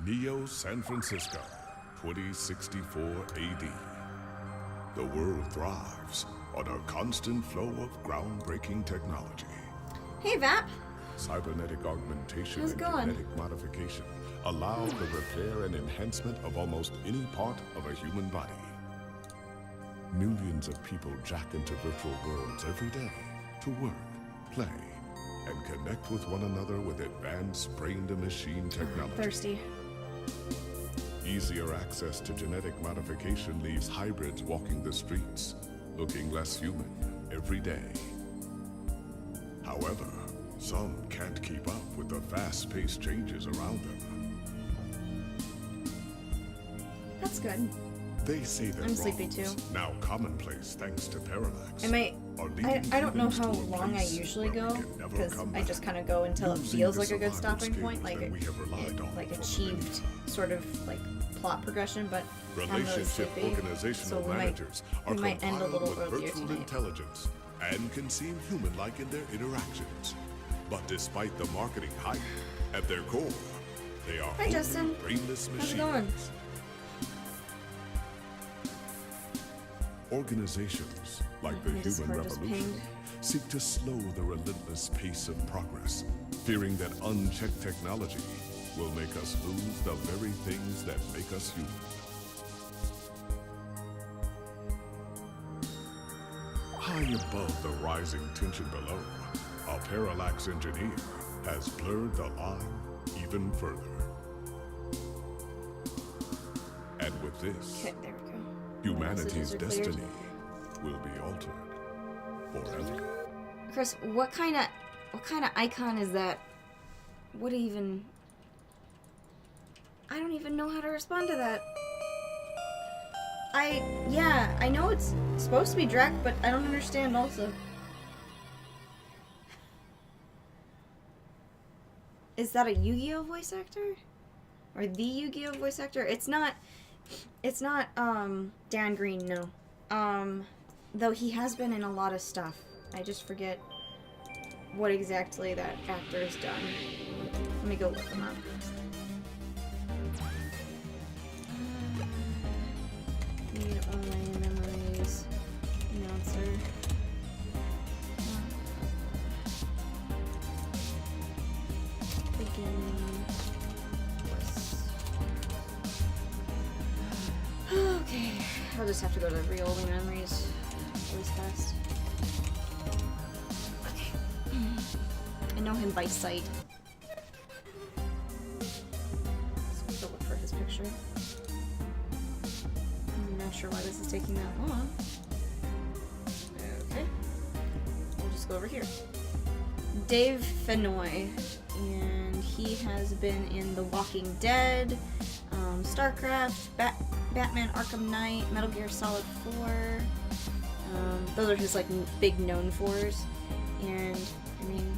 Neo San Francisco, 2064 AD. The world thrives on a constant flow of groundbreaking technology. Hey, Vap. Cybernetic augmentation How's and it going? genetic modification allow the repair and enhancement of almost any part of a human body. Millions of people jack into virtual worlds every day to work, play, and connect with one another with advanced brain-to-machine technology. Thirsty. Easier access to genetic modification leaves hybrids walking the streets, looking less human every day. However, some can't keep up with the fast-paced changes around them. That's good. They say that I'm sleepy too. wrongs, now commonplace thanks to Parallax, Am I don't know how humans to a long I place usually where we go, can never because come I back. just kind of go until it Using feels the like a good survival stopping point, skills like that we have relied on like for achieved sort of like plot progression, but I'm really Relationship sleepy, organizational so managers are we might end a compiled little with earlier virtual tonight. intelligence and can seem human-like in their interactions. But despite the marketing hype, at their core, they are Hi, only Justin. brainless How's machines. it going? Organizations, like the My Human Discord just Revolution, pinged. seek to slow the relentless pace of progress, fearing that unchecked technology will make us lose the very things that make us human. High above the rising tension below, a Parallax engineer has blurred the line even further. And with this, Okay, there we go. humanity's Messages are cleared. destiny will be altered forever. Chris, what kind of icon is that? What even? I don't even know how to respond to that. I know it's supposed to be Drek, but I don't understand also. Is that a Yu-Gi-Oh voice actor? Or the Yu-Gi-Oh voice actor? It's not Dan Green, no. Though he has been in a lot of stuff. I just forget what exactly that actor has done. Let me go look him up. Need online memories. Announcer. Beginning. Okay. I'll just have to go to real only memories really fast. Okay. I know him by sight. Let's go look for his picture. I'm not sure why this is taking that long. Okay. We'll just go over here. Dave Fennoy. And he has been in The Walking Dead, StarCraft, Batman Arkham Knight, Metal Gear Solid 4. Those are his like big known fours. And I mean,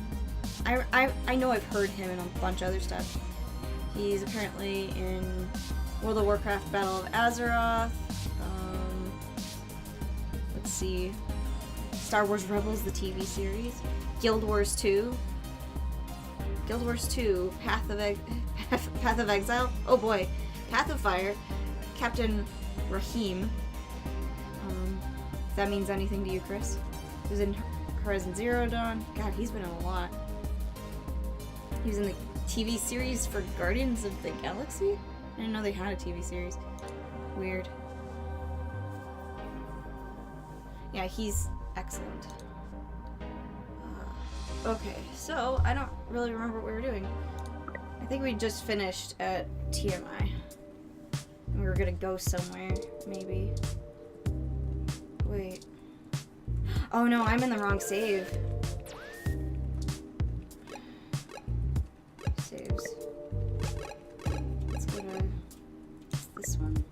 I know I've heard him in a bunch of other stuff. He's apparently in World of Warcraft Battle of Azeroth. Let's see, Star Wars Rebels, the TV series, Guild Wars 2. Guild Wars 2, Path of Exile, oh boy, Path of Fire, Captain Rahim. If that means anything to you, Chris. He was in Horizon Zero Dawn. God, he's been in a lot. He was in the TV series for Guardians of the Galaxy? I didn't know they had a TV series. Weird. Yeah, he's excellent. Okay, so I don't really remember what we were doing. I think we just finished at TMI. And we were gonna go somewhere, maybe. Wait. Oh no, I'm in the wrong save. Saves. Let's go to this one.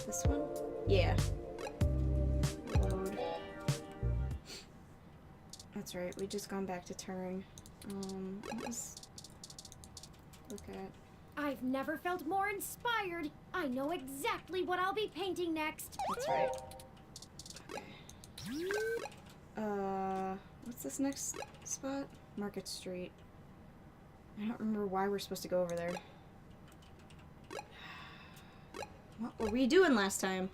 This one? Yeah. Load. That's right, we just gone back to Turing. Let's look at. I've never felt more inspired. I know exactly what I'll be painting next. That's right. What's this next spot? Market Street. I don't remember why we're supposed to go over there. What were we doing last time?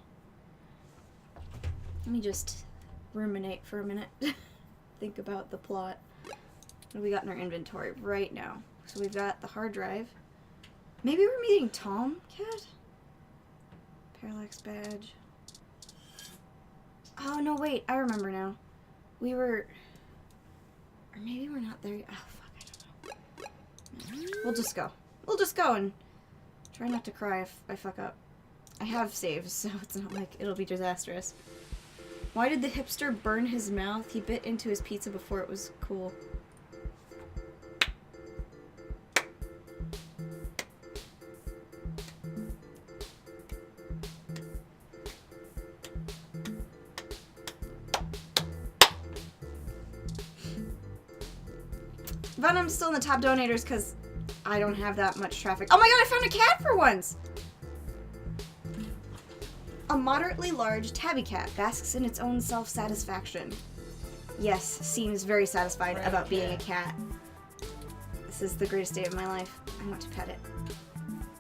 Let me just ruminate for a minute. Think about the plot. What do we got in our inventory right now? So we've got the hard drive. Maybe we're meeting Tom Cat? Parallax badge. Oh, no, wait. I remember now. We were... Or maybe we're not there yet. Oh, fuck. I don't know. We'll just go. We'll just go and try not to cry if I fuck up. I have saves, so it's not like it'll be disastrous. Why did the hipster burn his mouth? He bit into his pizza before it was cool. Venom's still in the top donators because I don't have that much traffic. Oh my god, I found a cat for once! A moderately large tabby cat basks in its own self-satisfaction. Yes, seems very satisfied about being a cat. This is the greatest day of my life. I want to pet it.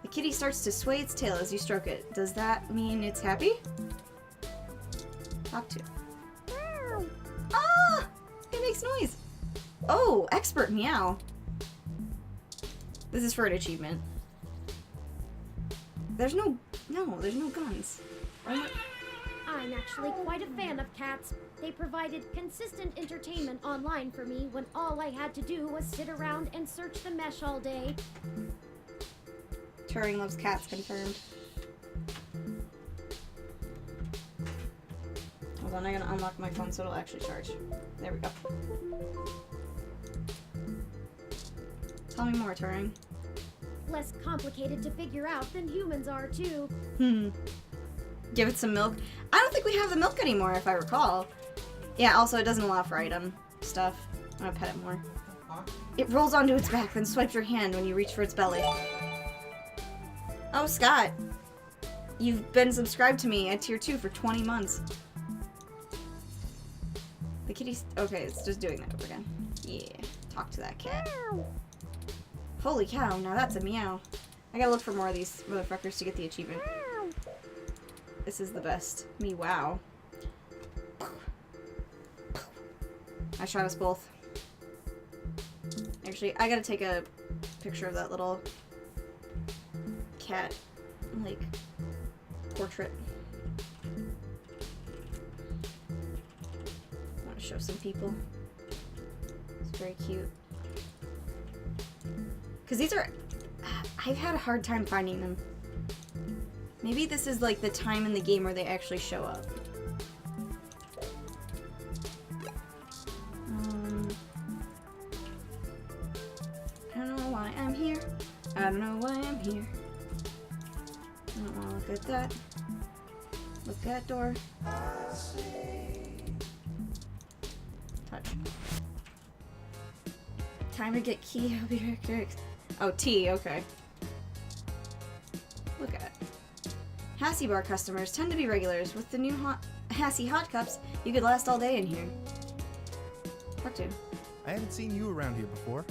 The kitty starts to sway its tail as you stroke it. Does that mean it's happy? Talk to. Ah! It makes noise. Oh, expert meow. This is for an achievement. There's no guns. I'm actually quite a fan of cats. They provided consistent entertainment online for me when all I had to do was sit around and search the mesh all day. Turing loves cats, confirmed. Hold on, I'm gonna unlock my phone so it'll actually charge. There we go. Tell me more, Turing. Less complicated to figure out than humans are, too. Give it some milk. I don't think we have the milk anymore, if I recall. Yeah, also it doesn't allow for item stuff. I'm gonna pet it more. It rolls onto its back, then swipes your hand when you reach for its belly. Oh, Scott. You've been subscribed to me at tier 2 for 20 months. The kitty's... Okay, it's just doing that over again. Yeah, talk to that cat. Holy cow, now that's a meow. I gotta look for more of these motherfuckers to get the achievement. This is the best. Me wow. I shot us both. Actually, I gotta take a picture of that little cat, like, portrait. I want to show some people. It's very cute. Because these are... I've had a hard time finding them. Maybe this is like the time in the game where they actually show up. I don't know why I'm here. I don't know why I'm here. I don't want to look at that. Look at that door. Touch. Time to get key. I'll be right back. Oh, T, okay. Look at it. Hassie Bar customers tend to be regulars. With the new Hassie Hot Cups, you could last all day in here. Talk to. I haven't seen you around here before.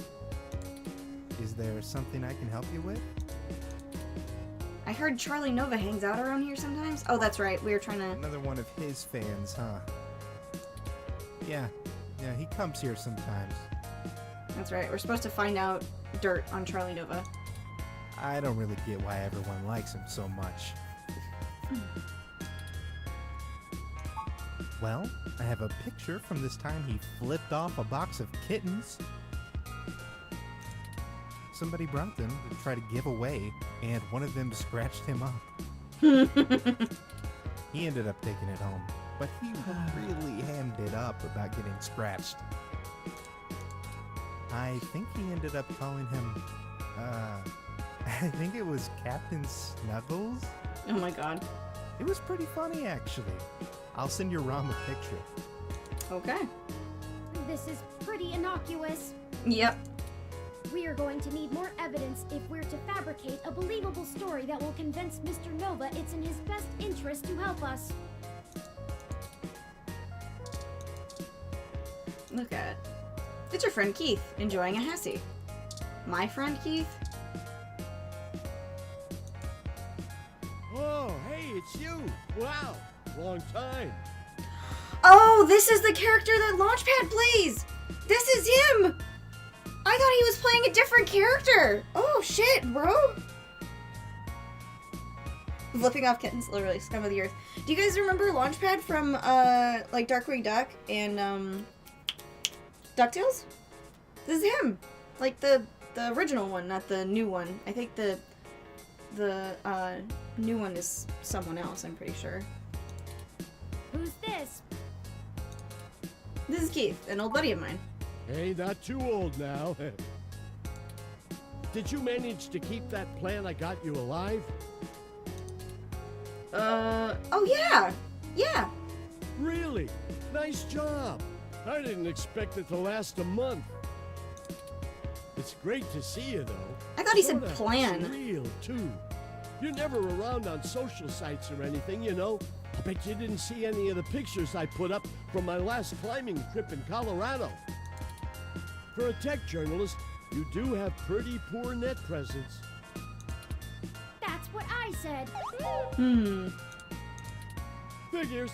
Is there something I can help you with? I heard Charlie Nova hangs out around here sometimes. Oh, that's right. We were trying to... Another one of his fans, huh? Yeah, he comes here sometimes. That's right. We're supposed to find out dirt on Charlie Nova. I don't really get why everyone likes him so much. Well, I have a picture from this time he flipped off a box of kittens. Somebody brought them to try to give away, and one of them scratched him up. He ended up taking it home, but he really hammed it up about getting scratched. I think he ended up calling him, I think it was Captain Snuggles? Oh my god. It was pretty funny, actually. I'll send your Rom a picture. Okay. This is pretty innocuous. Yep. We are going to need more evidence if we're to fabricate a believable story that will convince Mr. Nova it's in his best interest to help us. Look at it. It's your friend Keith, enjoying a Hassie. My friend Keith? Whoa, it's you. Wow, long time. Oh, this is the character that Launchpad plays! This is him! I thought he was playing a different character! Oh shit, bro! Flipping off kittens, literally, scum of the earth. Do you guys remember Launchpad from, like Darkwing Duck and, DuckTales? This is him! Like, the original one, not the new one. I think the new one is someone else, I'm pretty sure. Who's this? This is Keith, an old buddy of mine. Hey, not too old now. Did you manage to keep that plan I got you alive? Oh yeah! Yeah! Really? Nice job. I didn't expect it to last a month. It's great to see you, though. I thought he said Sorta plan. Surreal, too. You're never around on social sites or anything, you know. I bet you didn't see any of the pictures I put up from my last climbing trip in Colorado. For a tech journalist, you do have pretty poor net presence. That's what I said. Figures.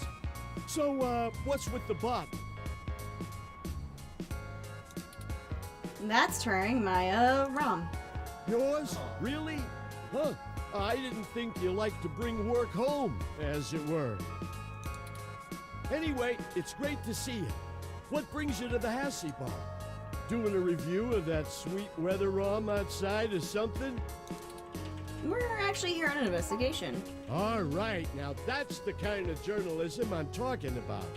So, what's with the bot? That's Turing, my, ROM. Yours? Really? Huh. I didn't think you liked to bring work home, as it were. Anyway, it's great to see you. What brings you to the Hassie Bar? Doing a review of that sweet weather ROM outside or something? We're actually here on an investigation. All right, now that's the kind of journalism I'm talking about.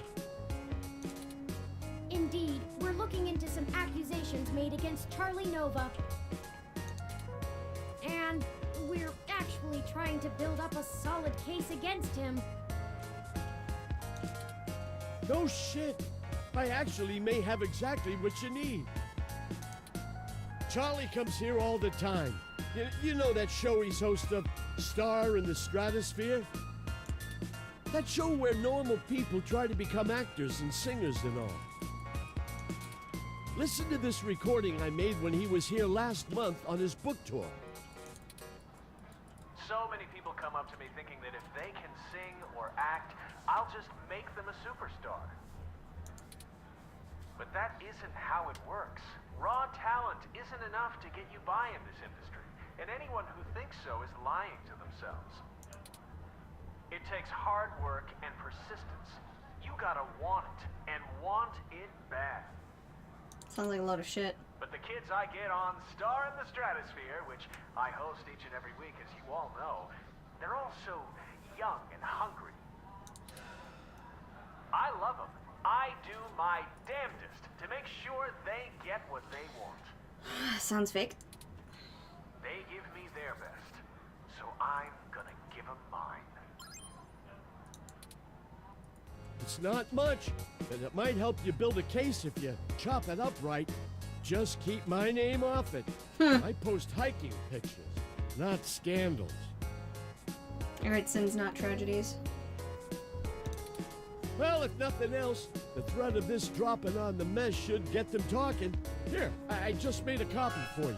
Indeed, we're looking into some accusations made against Charlie Nova. And we're actually trying to build up a solid case against him. No shit. I actually may have exactly what you need. Charlie comes here all the time. You know that show he's host of, Star in the Stratosphere? That show where normal people try to become actors and singers and all. Listen to this recording I made when he was here last month on his book tour. So many people come up to me thinking that if they can sing or act, I'll just make them a superstar. But that isn't how it works. Raw talent isn't enough to get you by in this industry, and anyone who thinks so is lying to themselves. It takes hard work and persistence. You gotta want it, and want it bad. Sounds like a load of shit. But the kids I get on Star in the Stratosphere, which I host each and every week, as you all know, they're all so young and hungry. I love them. I do my damnedest to make sure they get what they want. Sounds fake. They give me their best, so I'm gonna give them mine. It's not much, but it might help you build a case if you chop it up right. Just keep my name off it. I post hiking pictures, not scandals. I write sins, not tragedies. Well, if nothing else, the threat of this dropping on the mesh should get them talking. Here, I just made a copy for you.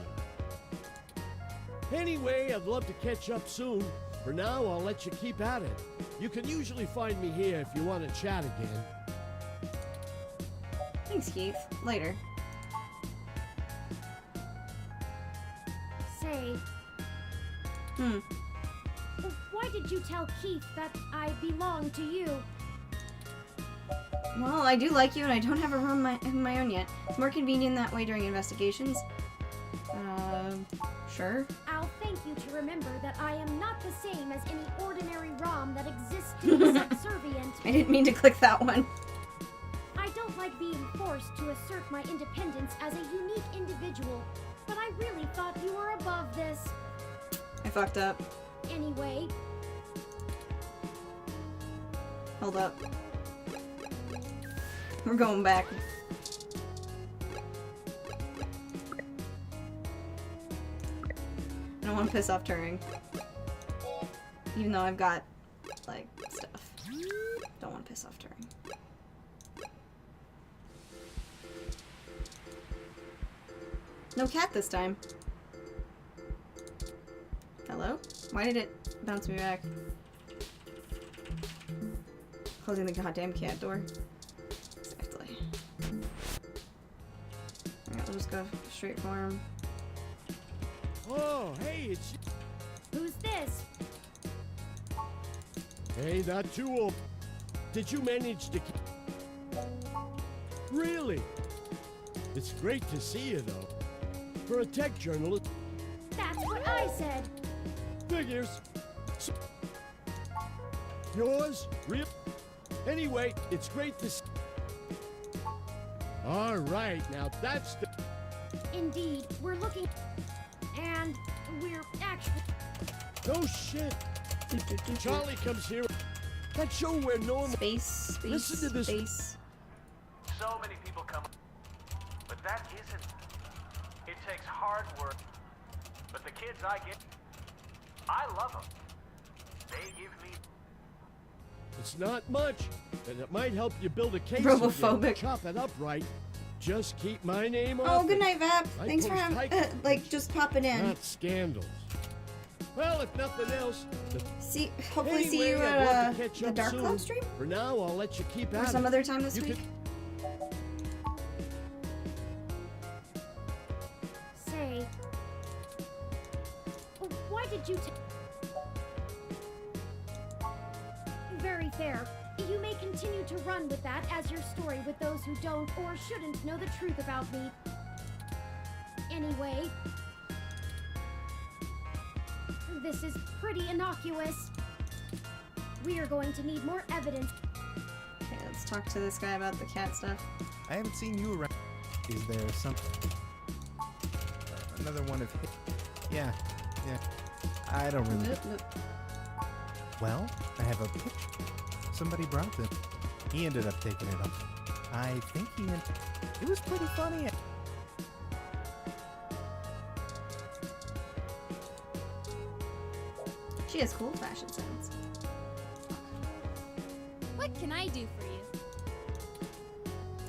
Anyway, I'd love to catch up soon. For now, I'll let you keep at it. You can usually find me here if you want to chat again. Thanks, Keith. Later. Say, why did you tell Keith that I belong to you? Well, I do like you, and I don't have a room of my own yet. It's more convenient that way during investigations. Sure. I'll thank you to remember that I am not the same as any ordinary ROM that exists to be subservient. I didn't mean to click that one. I don't like being forced to assert my independence as a unique individual, but I really thought you were above this. I fucked up. Anyway, Hold up. We're going back. I don't want to piss off Turing. Even though I've got, like, stuff. Don't want to piss off Turing. No cat this time. Hello? Why did it bounce me back? Closing the goddamn cat door. Exactly. Alright, we'll just go straight for him. Oh, hey, it's... Who's this? Hey, not too old. Did you manage to... Really? It's great to see you, though. For a tech journalist, That's what I said. figures. Yours? Real? Anyway, it's great to see... All right, now that's the... Indeed, we're looking... And we're actually... No shit. Charlie comes here. That show where normal... Space, Listen to this. space. So many people come, but that isn't. It takes hard work. But the kids I get, I love them. They give me. It's not much, and it might help you build a case. Robophobic. Again. Chop it up right. Just keep my name off Oh, good it. night, Vap. I Thanks for post having, hike- like, just popping in. Not scandals. Well, if nothing else, Hopefully see you Anyway, I'd love at to catch the up Dark soon. Cloud stream For now, I'll let you keep or at some it. other time this You week. say... Why did you Very fair. You may continue to run with that as your story with those who don't or shouldn't know the truth about me. Anyway... This is pretty innocuous. We are going to need more evidence. Okay, let's talk to this guy about the cat stuff. I haven't seen you around. Is there some... another one of his... Yeah. I don't really... Nope, nope. Well, I have a picture. Somebody brought them. He ended up taking it up. I think it was pretty funny. She has cool fashion sense. What can I do for you?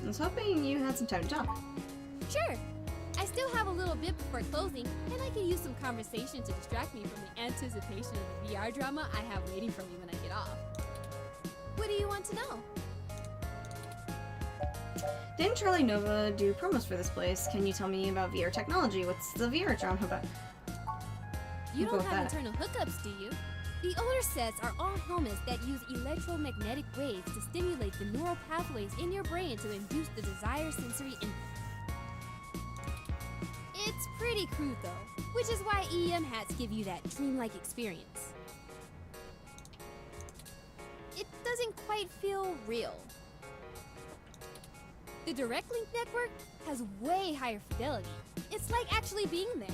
I was hoping you had some time to talk. Sure. I still have a little bit before closing, and I could use some conversation to distract me from the anticipation of the VR drama I have waiting for me when I get off. What do you want to know? Didn't Charlie Nova do promos for this place? Can you tell me about VR technology? What's the VR drama about? You We'll don't go with have that. internal hookups, do you? The older sets are all helmets that use electromagnetic waves to stimulate the neural pathways in your brain to induce the desired sensory input. It's pretty crude though, which is why EM hats give you that dreamlike experience. It doesn't quite feel real. The Direct Link network has way higher fidelity. It's like actually being there.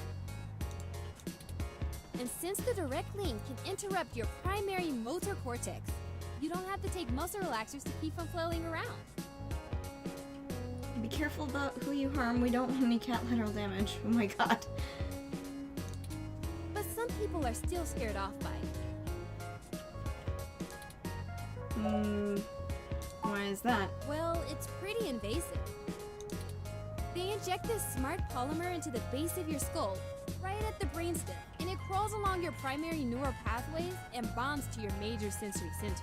And since the Direct Link can interrupt your primary motor cortex, you don't have to take muscle relaxers to keep from flailing around. Be careful about who you harm. We don't want any cat lateral damage. Oh my god. But some people are still scared off by it. Why is that? Well, it's pretty invasive. They inject this smart polymer into the base of your skull, right at the brainstem, and it crawls along your primary neural pathways and bonds to your major sensory centers.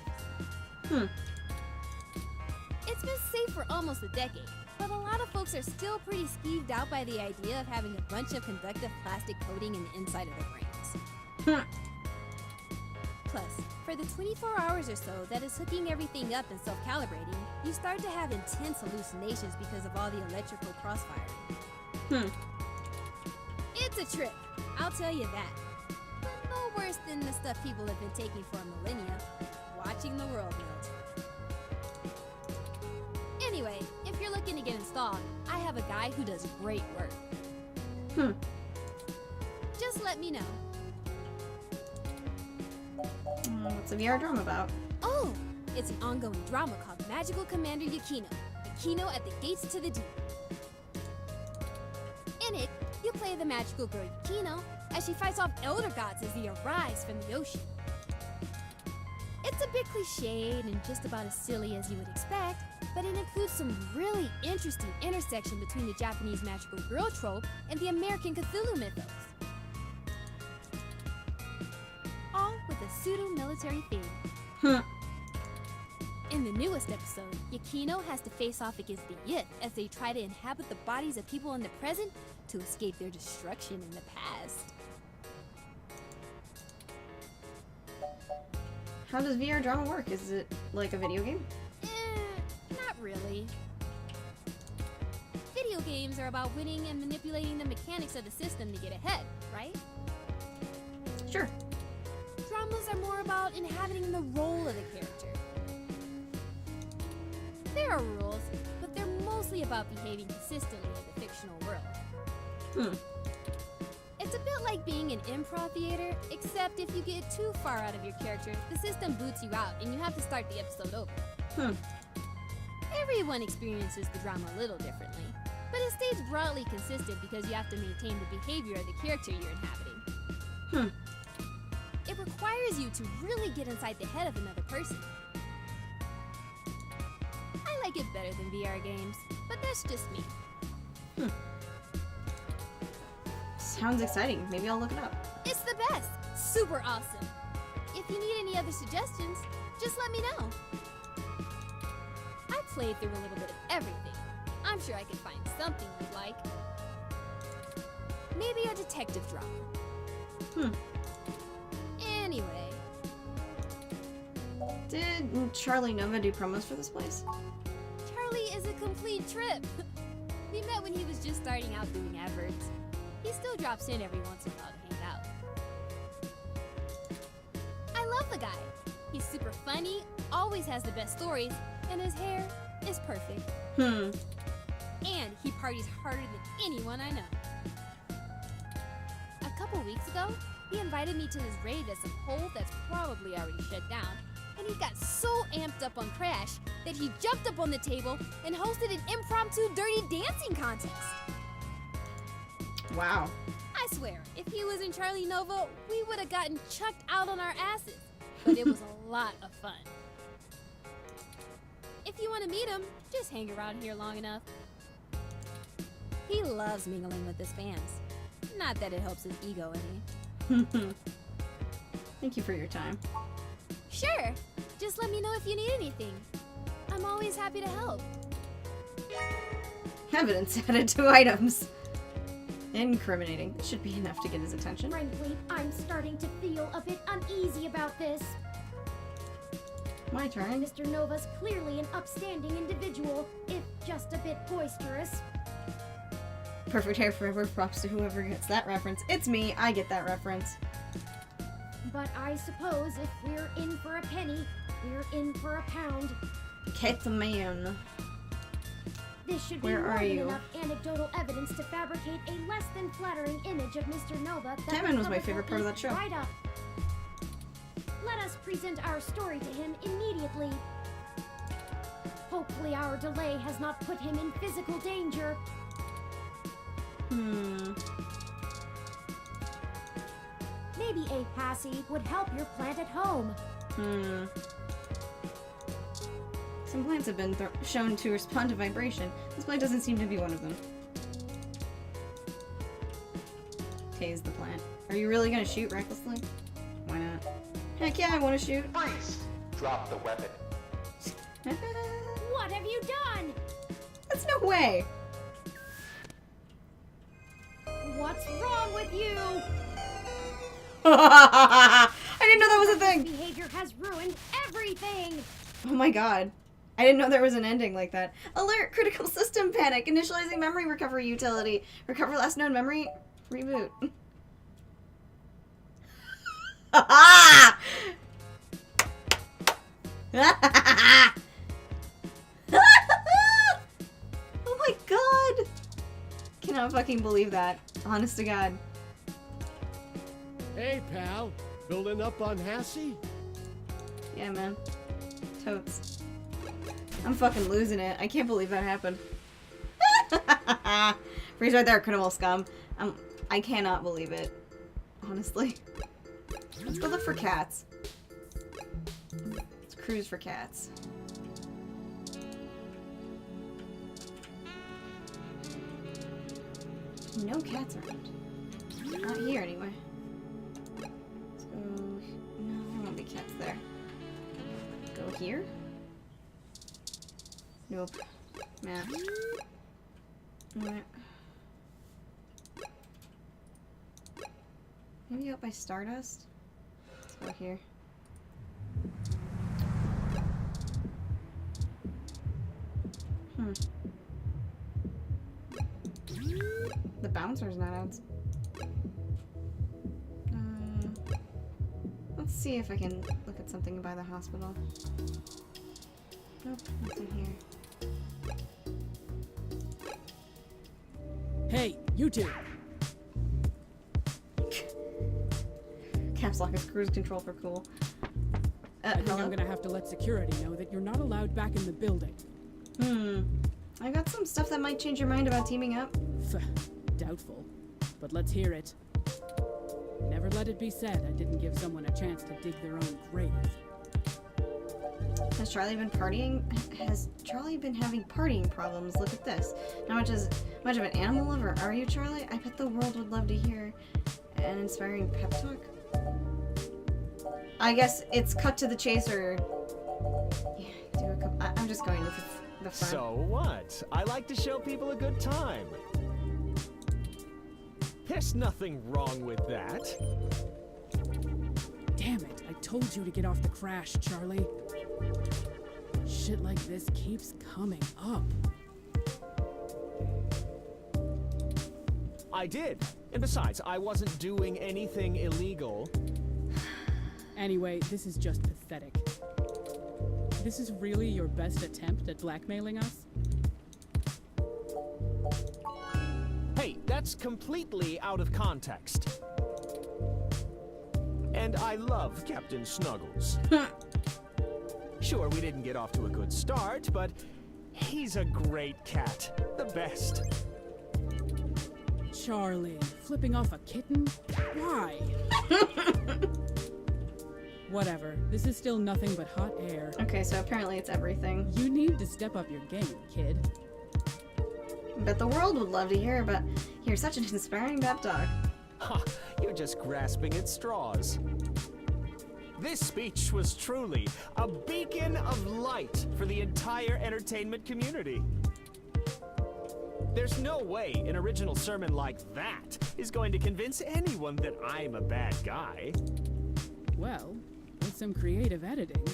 It's been safe for almost a decade, but a lot of folks are still pretty skeeved out by the idea of having a bunch of conductive plastic coating in the inside of their brains. Plus, for the 24 hours or so that is hooking everything up and self-calibrating, you start to have intense hallucinations because of all the electrical crossfiring. It's a trip, I'll tell you that. But no worse than the stuff people have been taking for millennia, watching the world melt. Anyway, if you're looking to get installed, I have a guy who does great work. Just let me know. What's a VR drama about? Oh, it's an ongoing drama called Magical Commander Yukino. Yukino at the Gates to the Deep. In it, you play the magical girl Yukino as she fights off elder gods as they arise from the ocean. It's a bit cliched and just about as silly as you would expect, but it includes some really interesting intersection between the Japanese magical girl trope and the American Cthulhu mythos. All with a pseudo-military theme. In the newest episode, Yukino has to face off against the Yith as they try to inhabit the bodies of people in the present to escape their destruction in the past. How does VR drama work? Is it like a video game? Not really. Video games are about winning and manipulating the mechanics of the system to get ahead, right? Sure. Dramas are more about inhabiting the role of the character. There are rules, but they're mostly about behaving consistently in the fictional world. It's a bit like being in improv theater, except if you get too far out of your character, the system boots you out and you have to start the episode over. Everyone experiences the drama a little differently, but it stays broadly consistent because you have to maintain the behavior of the character you're inhabiting. It requires you to really get inside the head of another person. I like it better than VR games, but that's just me. Sounds exciting. Maybe I'll look it up. It's the best! Super awesome! If you need any other suggestions, just let me know. I played through a little bit of everything. I'm sure I can find something you'd like. Maybe a detective drama. Anyway. Did Charlie Nova do promos for this place? Charlie is a complete trip. We met when he was just starting out doing adverts. He still drops in every once in a while to hang out. I love the guy. He's super funny, always has the best stories, and his hair is perfect. And he parties harder than anyone I know. A couple weeks ago, he invited me to his raid at some hole that's probably already shut down, and he got so amped up on Crash that he jumped up on the table and hosted an impromptu dirty dancing contest. Wow. I swear, if he was in Charlie Nova, we would have gotten chucked out on our asses. But it was a lot of fun. If you want to meet him, just hang around here long enough. He loves mingling with his fans. Not that it helps his ego any. Thank you for your time. Sure. Just let me know if you need anything. I'm always happy to help. Evidence added to items. Incriminating. This should be enough to get his attention. Frankly, I'm starting to feel a bit uneasy about this. My turn. Mr. Nova's clearly an upstanding individual, if just a bit boisterous. Perfect hair forever. Props to whoever gets that reference. It's me. I get that reference. But I suppose if we're in for a penny, we're in for a pound. Catman. This should be Where more are than you? enough anecdotal evidence to fabricate a less than flattering image of Mr. Nova. That Catman was my Nova favorite part of will that show. eat Right up. Let us present our story to him immediately. Hopefully our delay has not put him in physical danger. Maybe a passy would help your plant at home. Some plants have been shown to respond to vibration. This plant doesn't seem to be one of them. Tase the plant. Are you really gonna shoot recklessly? Why not? Heck yeah, I want to shoot. Freeze! Drop the weapon. What have you done? That's no way. What's wrong with you? I didn't know that was a thing. Behavior has ruined everything. Oh my god. I didn't know there was an ending like that. Alert! Critical system panic! Initializing memory recovery utility. Recover last known memory. Reboot. Oh my god! Cannot fucking believe that. Honest to god. Hey, pal. Building up on Hassie? Yeah, man. Totes. I'm fucking losing it. I can't believe that happened. Freeze right there, criminal scum. I cannot believe it. Honestly. Let's go look for cats. Let's cruise for cats. No cats around. Not here, anyway. Let's go... No, there won't be cats there. Go here? Nope. Map. Alright. Maybe out by Stardust? Let's go here. The bouncer's not out. Let's see if I can look at something by the hospital. Nope, nothing here. Hey, you two! Caps lock is cruise control for cool. I think hello? I'm gonna have to let security know that you're not allowed back in the building. I got some stuff that might change your mind about teaming up. Doubtful. But let's hear it. Never let it be said I didn't give someone a chance to dig their own grave. Has Charlie been partying? Has Charlie been having partying problems? Look at this. How much of an animal lover are you, Charlie? I bet the world would love to hear an inspiring pep talk. I guess it's cut to the chase, or yeah, do a couple. I'm just going with the front. So what? I like to show people a good time. There's nothing wrong with that. Damn it, I told you to get off the crash, Charlie. Shit like this keeps coming up. I did. And besides, I wasn't doing anything illegal. Anyway, this is just pathetic. This is really your best attempt at blackmailing us? Hey, that's completely out of context. And I love Captain Snuggles. Sure, we didn't get off to a good start, but he's a great cat. The best. Charlie, flipping off a kitten? Why? Whatever, this is still nothing but hot air. Okay, so apparently it's everything. You need to step up your game, kid. Bet the world would love to hear such an inspiring pep talk. Ha! You're just grasping at straws. This speech was truly a beacon of light for the entire entertainment community. There's no way an original sermon like that is going to convince anyone that I'm a bad guy. Well, with some creative editing.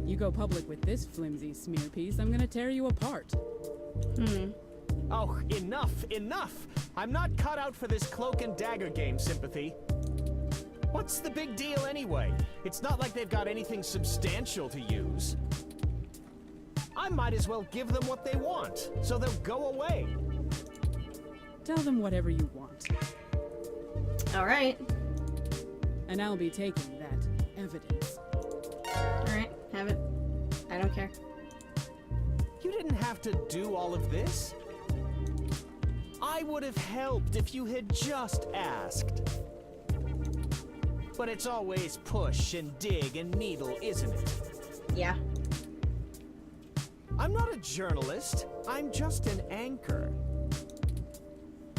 You go public with this flimsy smear piece, I'm gonna tear you apart. Oh, enough! I'm not cut out for this cloak and dagger game, Sympathy. What's the big deal anyway? It's not like they've got anything substantial to use. I might as well give them what they want, so they'll go away. Tell them whatever you want. Alright. And I'll be taking that evidence. Alright, have it. I don't care. You didn't have to do all of this. I would have helped if you had just asked. But it's always push and dig and needle, isn't it? Yeah. I'm not a journalist. I'm just an anchor.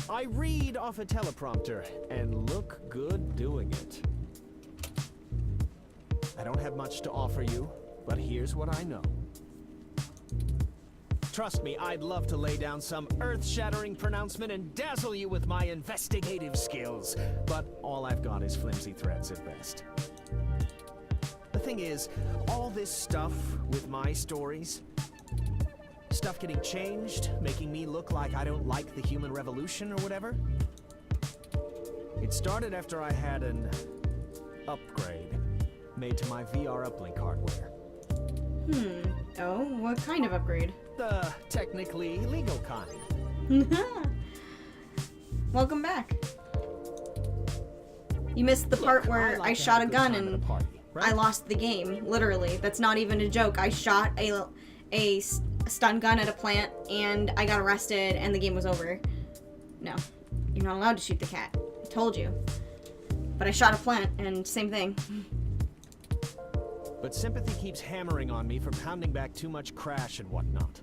I read off a teleprompter and look good doing it. I don't have much to offer you, but here's what I know. Trust me, I'd love to lay down some earth-shattering pronouncement and dazzle you with my investigative skills, but all I've got is flimsy threats at best. The thing is, all this stuff with my stories, stuff getting changed, making me look like I don't like the human revolution or whatever, it started after I had an upgrade made to my VR uplink hardware. Oh, what kind of upgrade? The technically legal kind. Welcome back. You missed the part where I shot a gun and I lost the game. Literally, that's not even a joke. I shot a stun gun at a plant and I got arrested and the game was over. No, you're not allowed to shoot the cat. I told you. But I shot a plant and same thing. But Sympathy keeps hammering on me for pounding back too much crash and whatnot.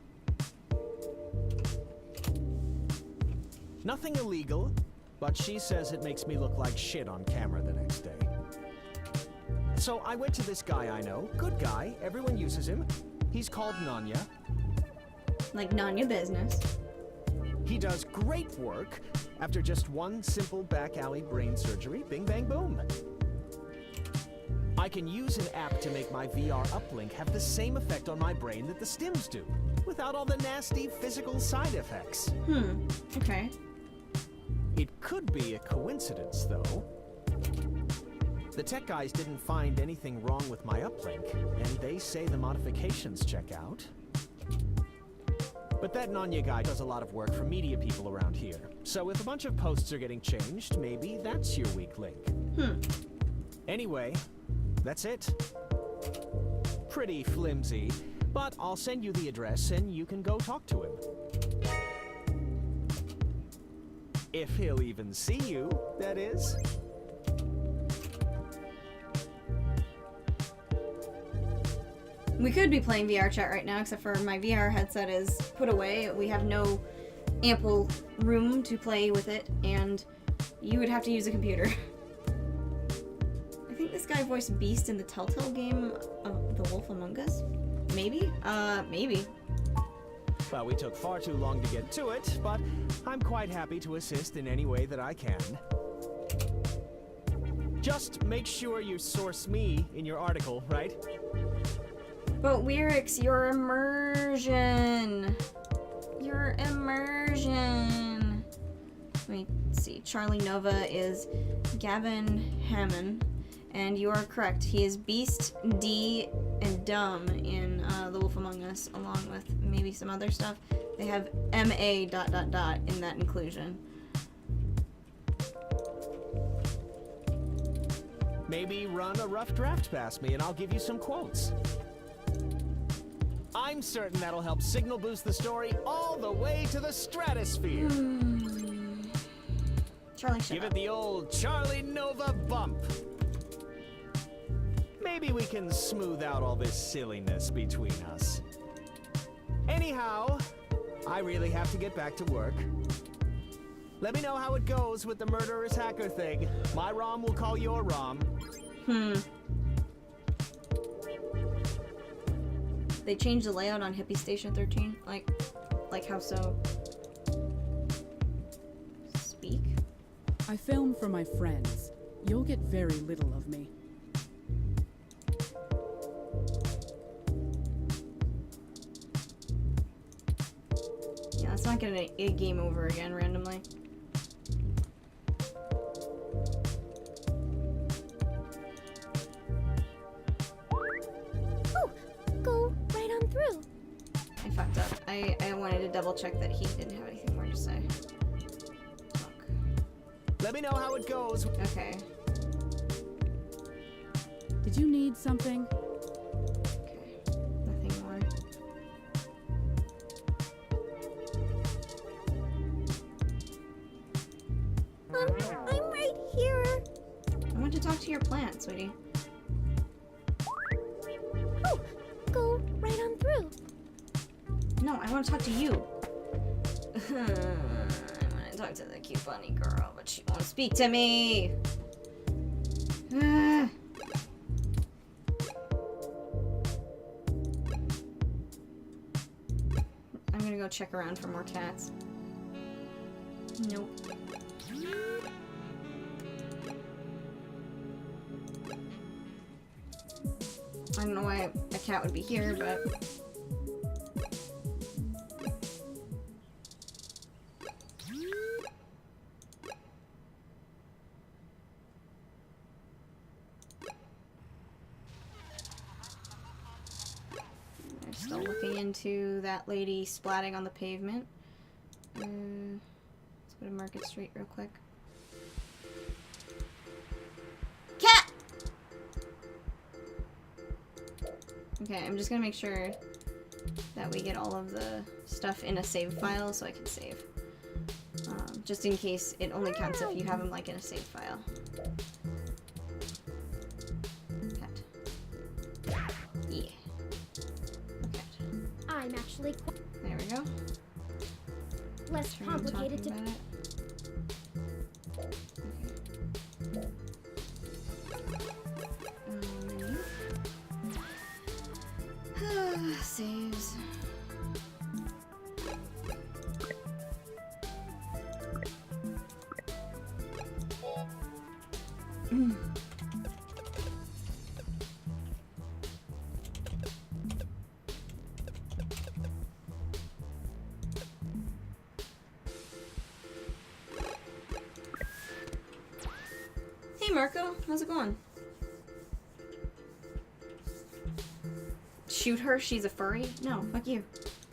Nothing illegal, but she says it makes me look like shit on camera the next day. So I went to this guy I know, good guy, everyone uses him, He's called Nanya. Like none your business. He does great work after just one simple back alley brain surgery. Bing, bang, boom. I can use an app to make my VR uplink have the same effect on my brain that the stims do, without all the nasty physical side effects. Okay. It could be a coincidence, though. The tech guys didn't find anything wrong with my uplink, and they say the modifications check out. But that Nanya guy does a lot of work for media people around here. So if a bunch of posts are getting changed, maybe that's your weak link. Anyway, that's it. Pretty flimsy, but I'll send you the address and you can go talk to him. If he'll even see you, that is. We could be playing VR chat right now, except for my VR headset is put away. We have no ample room to play with it, and you would have to use a computer. I think this guy voiced Beast in the Telltale game of The Wolf Among Us. Maybe? Maybe. Well, we took far too long to get to it, but I'm quite happy to assist in any way that I can. Just make sure you source me in your article, right? But Weirix, your immersion. Your immersion. Let me see. Charlie Nova is Gavin Hammond. And you are correct. He is Beast, D, and Dumb in The Wolf Among Us, along with maybe some other stuff. They have MA ... in that inclusion. Maybe run a rough draft past me and I'll give you some quotes. I'm certain that'll help signal boost the story all the way to the stratosphere. Charlie, shut Give up. it the old Charlie Nova bump. Maybe we can smooth out all this silliness between us. Anyhow, I really have to get back to work. Let me know how it goes with the murderous hacker thing. My ROM will call your ROM. They changed the layout on Hippie Station 13? Like how so? Speak? I film for my friends. You'll get very little of me. Yeah, let's not get a game over again randomly. Go right on through. I fucked up. I wanted to double check that he didn't have anything more to say. Let me know how it goes. Okay. Did you need something? Okay. Nothing more. I'm right here. I want to talk to your plant, sweetie. Oh, go right on through. No, I want to talk to you. I want to talk to the cute bunny girl, but she won't speak to me. I'm gonna go check around for more cats. Nope. I don't know why a cat would be here, but... They're still looking into that lady splatting on the pavement. Let's go to Market Street real quick. Cat! Okay, I'm just gonna make sure that we get all of the stuff in a save file so I can save. Just in case it only counts if you have them like in a save file. Cat. Yeah. Cat. I'm actually There we go. less Try complicated to. talking about it. Menu. Save. Hey Marco, how's it going? Shoot her, she's a furry? No, fuck you.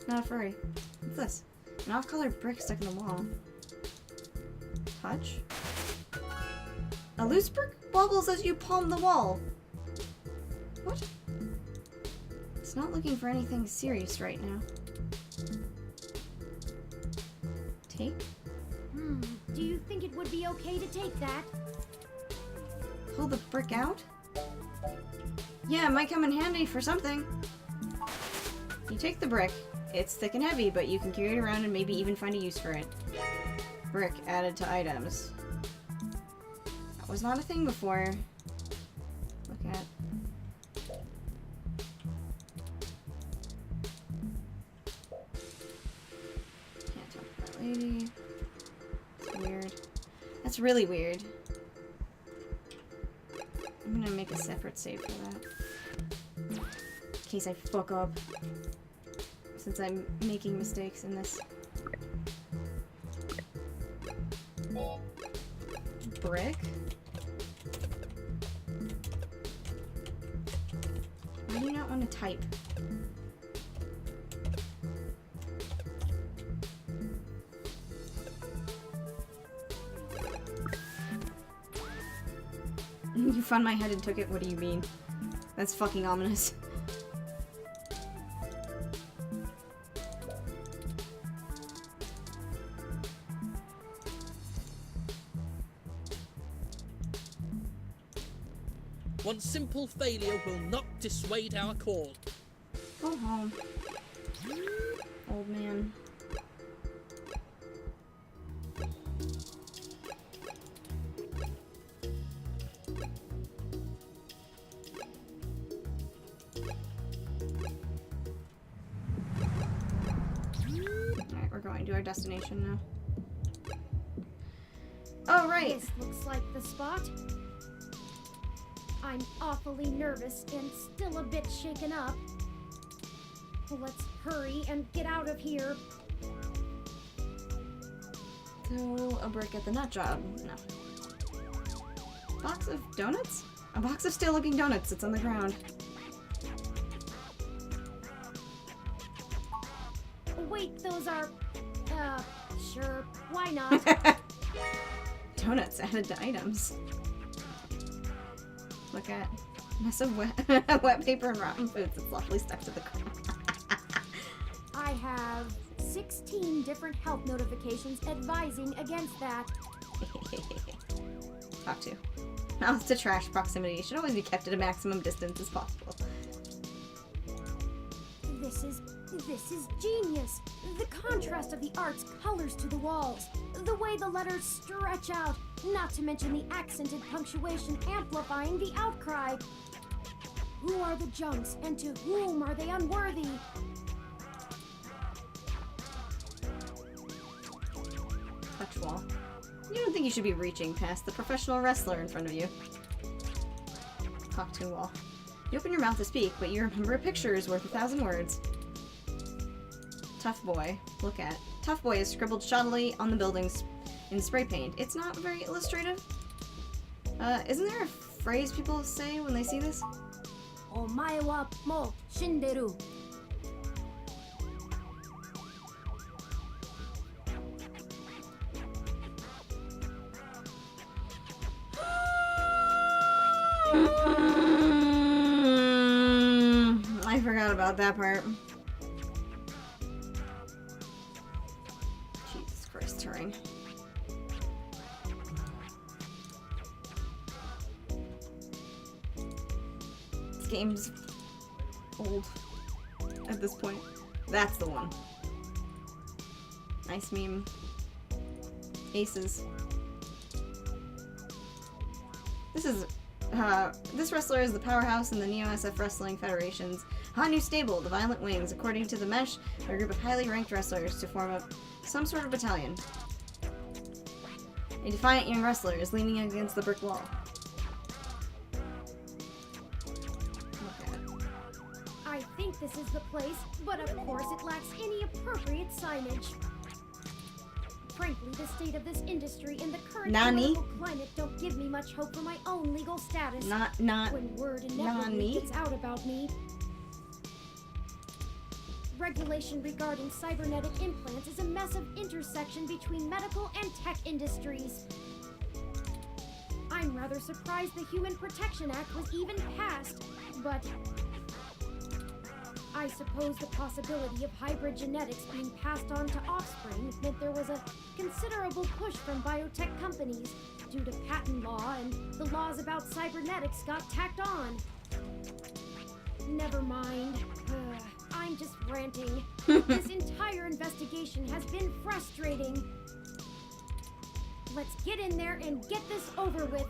Not a furry. What's this? An off-colored brick stuck in the wall. Touch? A loose brick wobbles as you palm the wall. What? It's not looking for anything serious right now. Take? Do you think it would be okay to take that? Pull the brick out? Yeah, it might come in handy for something. You take the brick. It's thick and heavy, but you can carry it around and maybe even find a use for it. Brick added to items. That was not a thing before. Look at. Can't talk to that lady. That's weird. That's really weird. I'm gonna make a separate save for that. In case I fuck up. Since I'm making mistakes in this. Brick? Why do you not want to type? You found my head and took it? What do you mean? That's fucking ominous. One simple failure will not dissuade our call. Go home. Old man. Alright, we're going to our destination now. Oh, right! This looks like the spot. I'm awfully nervous and still a bit shaken up. Let's hurry and get out of here. Throw a brick at the nut job. No. Box of donuts? A box of stale-looking donuts. It's on the ground. Wait, those are... sure, why not? Donuts added to items. Look at mess of wet paper and rotten foods. It's lovely stuck to the ground. I have 16 different health notifications advising against that. Talk to. Mouse to trash proximity should always be kept at a maximum distance as possible. This is genius. The contrast of the art's colors to the walls. The way the letters stretch out. Not to mention the accented punctuation amplifying the outcry. Who are the junks and to whom are they unworthy? Touch wall. You don't think you should be reaching past the professional wrestler in front of you. Talk to wall. You open your mouth to speak, but you remember a picture is worth 1,000 words. Tough boy. Look at. Tough boy is scribbled shoddily on the buildings in spray paint. It's not very illustrative. Isn't there a phrase people say when they see this? Omae wa mo shinderu. I forgot about that part. Jesus Christ, terrain. This game's old at this point. That's the one. Nice meme. Aces. This wrestler is the powerhouse in the Neo-SF Wrestling Federation's hot new stable, the Violent Wings. According to the Mesh, they're a group of highly ranked wrestlers to form some sort of battalion. A defiant young wrestler is leaning against the brick wall. this is the place, but of course it lacks any appropriate signage. Frankly, the state of this industry and the current Nani? political climate don't give me much hope for my own legal status. Not when word inevitably Nani? gets out about me. Regulation regarding cybernetic implants is a mess of intersection between medical and tech industries. I'm rather surprised the Human Protection Act was even passed, but I suppose the possibility of hybrid genetics being passed on to offspring meant there was a considerable push from biotech companies due to patent law, and the laws about cybernetics got tacked on. Never mind. I'm just ranting. This entire investigation has been frustrating. Let's get in there and get this over with.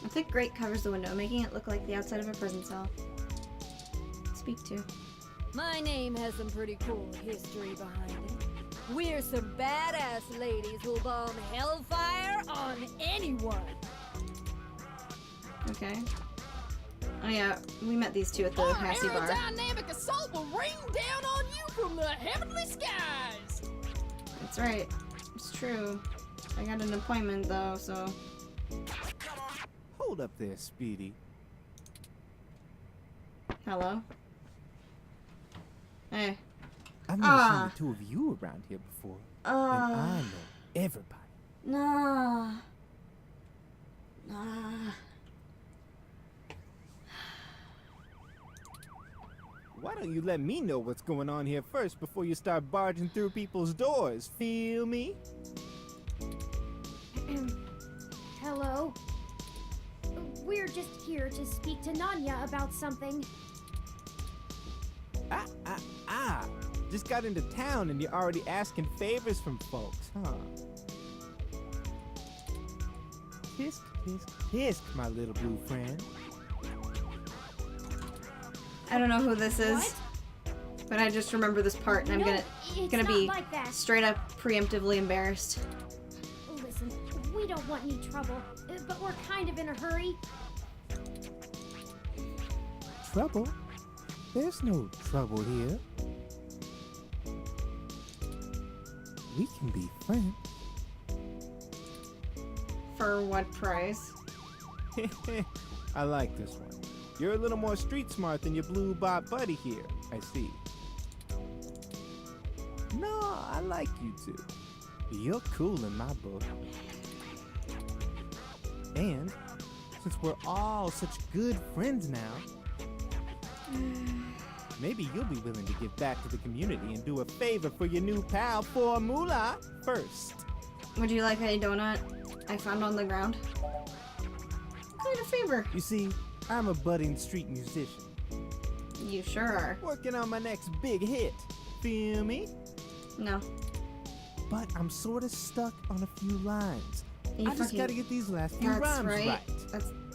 A thick grate covers the window, making it look like the outside of a prison cell. Speak to. My name has some pretty cool history behind it. We're some badass ladies who'll bomb hellfire on anyone. Okay. Oh yeah, we met these two at the Passy bar. Aerodynamic assault will rain down on you from the heavenly skies! That's right. It's true. I got an appointment though, so... Hold up there, Speedy. Hello? Hey. I've never seen the two of you around here before. And I know everybody. Nah. Why don't you let me know what's going on here first before you start barging through people's doors? Feel me? Hello? We're just here to speak to Nanya about something. Just got into town and you're already asking favors from folks, huh? Tisk, tisk, tisk, my little blue friend. I don't know who this is, but I just remember this part, and I'm gonna be straight up preemptively embarrassed. Listen, we don't want any trouble, but we're kind of in a hurry. Trouble? There's no trouble here. We can be friends. For what price? I like this one. You're a little more street smart than your blue bot buddy here, I see. No, I like you two. You're cool in my book. And since we're all such good friends now, maybe you'll be willing to give back to the community and do a favor for your new pal Formula first. Would you like a donut I found on the ground? What kind of favor? You see, I'm a budding street musician. You sure are. Working on my next big hit. Feel me? No. But I'm sort of stuck on a few lines. You I just gotta get these last few That's rhymes right.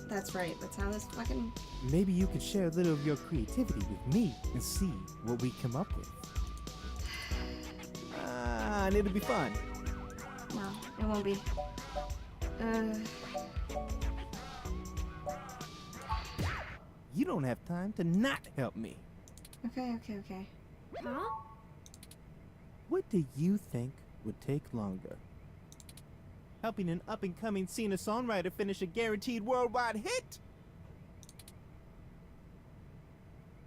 That's right. That's how this fucking... Maybe you could share a little of your creativity with me and see what we come up with. And it'll be fun. No, it won't be. You don't have time to not help me. Okay. Huh? What do you think would take longer? Helping an up-and-coming singer-songwriter finish a guaranteed worldwide hit?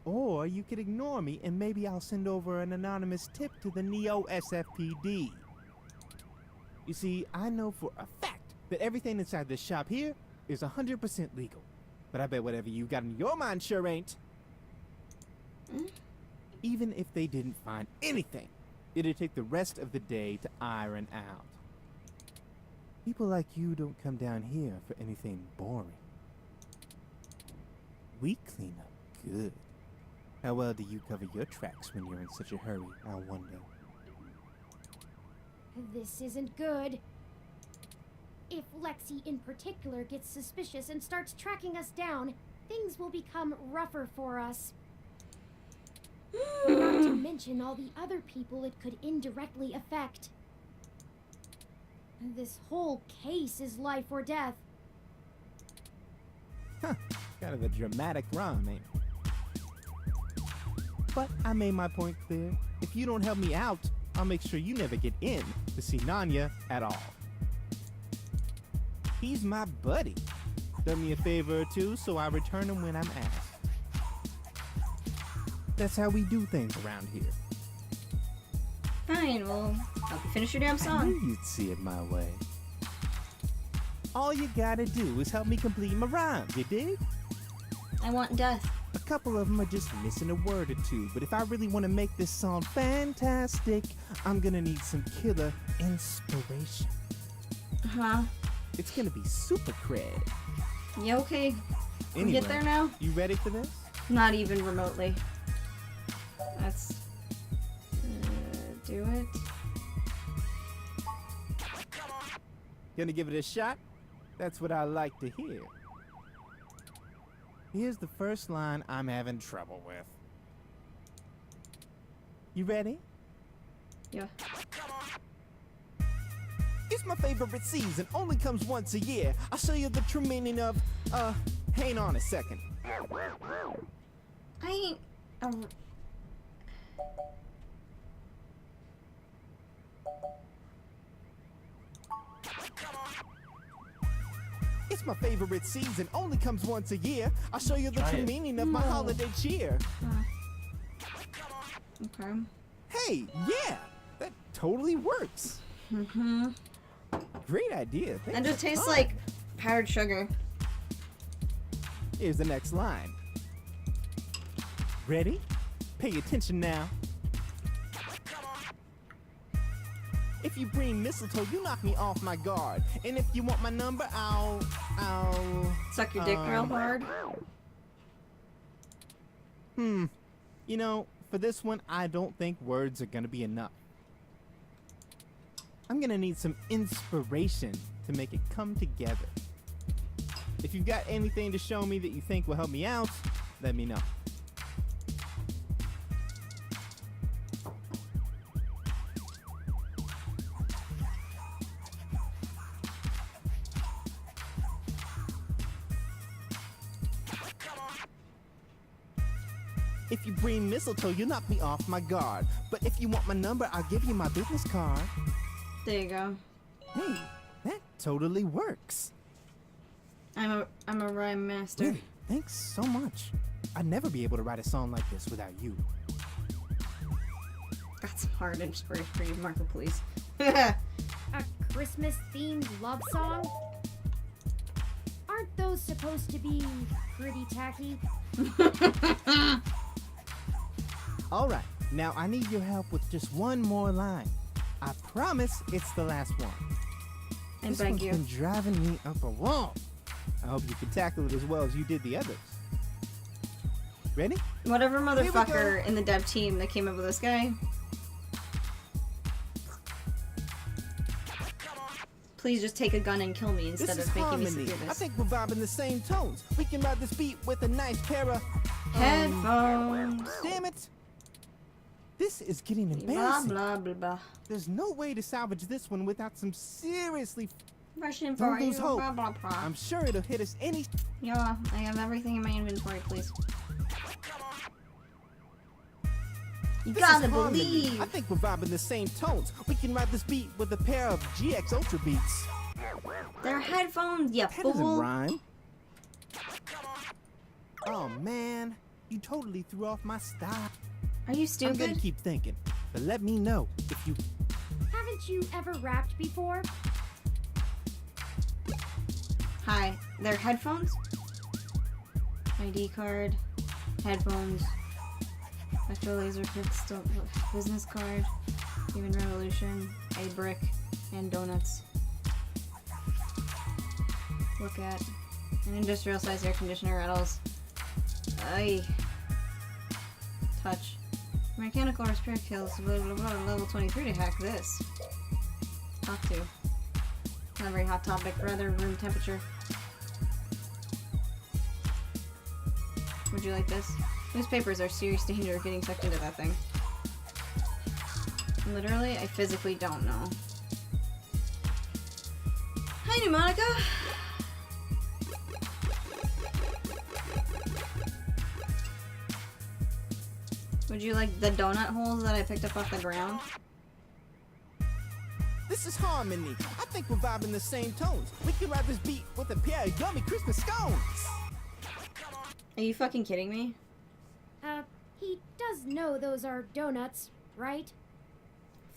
Or you could ignore me and maybe I'll send over an anonymous tip to the Neo SFPD. You see, I know for a fact that everything inside this shop here is 100% legal. But I bet whatever you got in your mind sure ain't. Even if they didn't find anything, it'd take the rest of the day to iron out. People like you don't come down here for anything boring. We clean up good. How well do you cover your tracks when you're in such a hurry, I wonder? This isn't good. If Lexi in particular gets suspicious and starts tracking us down, things will become rougher for us. Not to mention all the other people it could indirectly affect. This whole case is life or death. Kind of a dramatic rhyme, ain't it? But I made my point clear. If you don't help me out, I'll make sure you never get in to see Nanya at all. He's my buddy. Done me a favor or two, so I return him when I'm asked. That's how we do things around here. Fine, well, help you finish your damn I song. knew you'd see it my way. All you gotta do is help me complete my rhyme, you dig? I want death. A couple of them are just missing a word or two, but if I really want to make this song fantastic, I'm gonna need some killer inspiration. Huh? It's gonna be super cred. Yeah, okay. We Anyway, get there now? You ready for this? Not even remotely. Let's do it. Gonna give it a shot? That's what I like to hear. Here's the first line I'm having trouble with. You ready? Yeah. It's my favorite season, only comes once a year. I'll show you the true meaning of, hang on a second. I ain't It's my favorite season, only comes once a year. I'll show you the true meaning of my holiday cheer. Okay. Hey, yeah, that totally works. Mm-hmm. Great idea. That just tastes Huh. like powdered sugar. Here's the next line. Ready? Pay attention now. If you bring mistletoe, you knock me off my guard. And if you want my number, I'll Suck your dick real hard. You know, for this one, I don't think words are gonna be enough. I'm gonna need some inspiration to make it come together. If you've got anything to show me that you think will help me out, let me know. If you bring mistletoe, you knock me off my guard. But if you want my number, I'll give you my business card. There you go. Hey, that totally works. I'm a rhyme master. Really, thanks so much. I'd never be able to write a song like this without you. Got some hard inspiration for you, Marco, please. A Christmas-themed love song? Aren't those supposed to be pretty tacky? All right, now I need your help with just one more line. I promise it's the last one. I This beg one's you. been driving me up a wall. I hope you can tackle it as well as you did the others. Ready? Whatever Here we motherfucker go. in the dev team that came up with this guy. Please just take a gun and kill me instead This is of making me harmony. sit through I this. think we're vibing the same tones. We can ride this beat with a nice pair of Headphones. Damn it! This is getting Blah embarrassing. blah blah blah. There's no way to salvage this one without some seriously. Russian Don't for you. lose hope. Blah blah blah. I'm sure it'll hit us any. Yeah, I have everything in my inventory, please. You This gotta is harmony. believe. I think we're vibing the same tones. We can ride this beat with a pair of GX Ultra Beats. They're headphones, you That doesn't fool. rhyme. Oh man, you totally threw off my style. Are you I'm gonna stupid? keep thinking, but let me know if you. Haven't you ever rapped before? Hi, they're headphones? ID card, headphones, Electro Laser Crystal business card, Human Revolution, a brick, and donuts. Look at an industrial size air conditioner rattles. Aye. Touch. Mechanical or spirit kills. Blah, blah, blah, level 23 to hack this. Talk to. Not a very hot topic, rather room temperature. Would you like this? Newspapers are serious danger of getting sucked into that thing. Literally, I physically don't know. Hi, Pneumonica! Would you like the donut holes that I picked up off the ground? This is harmony. I think we're vibing the same tones. We can ride this beat with a pair of yummy Christmas scones. Are you fucking kidding me? He does know those are donuts, right?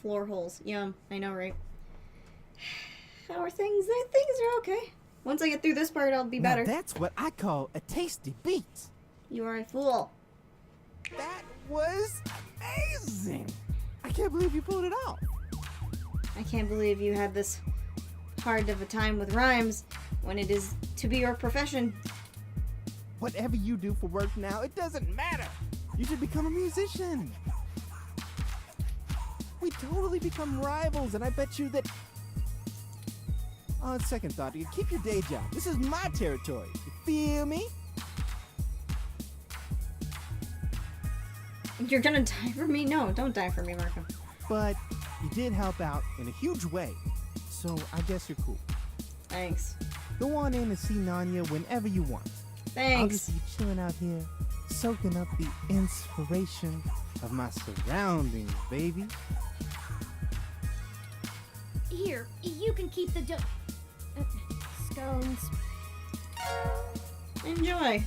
Floor holes. Yum. I know, right? How are things? Things are okay. Once I get through this part, I'll be better. Now that's what I call a tasty beat. You are a fool. That was amazing. I can't believe you pulled it off. I can't believe you had this hard of a time with rhymes when it is to be your profession. Whatever you do for work now, it doesn't matter. You should become a musician. We totally become rivals, and I bet you that... On second thought, you keep your day job. This is my territory. You feel me? You're gonna die for me? No, don't die for me, Marco. But you did help out in a huge way, so I guess you're cool. Thanks. Go on in and see Nanya whenever you want. Thanks. I'll just be chilling out here, soaking up the inspiration of my surroundings, baby. Here, you can keep the scones. Enjoy.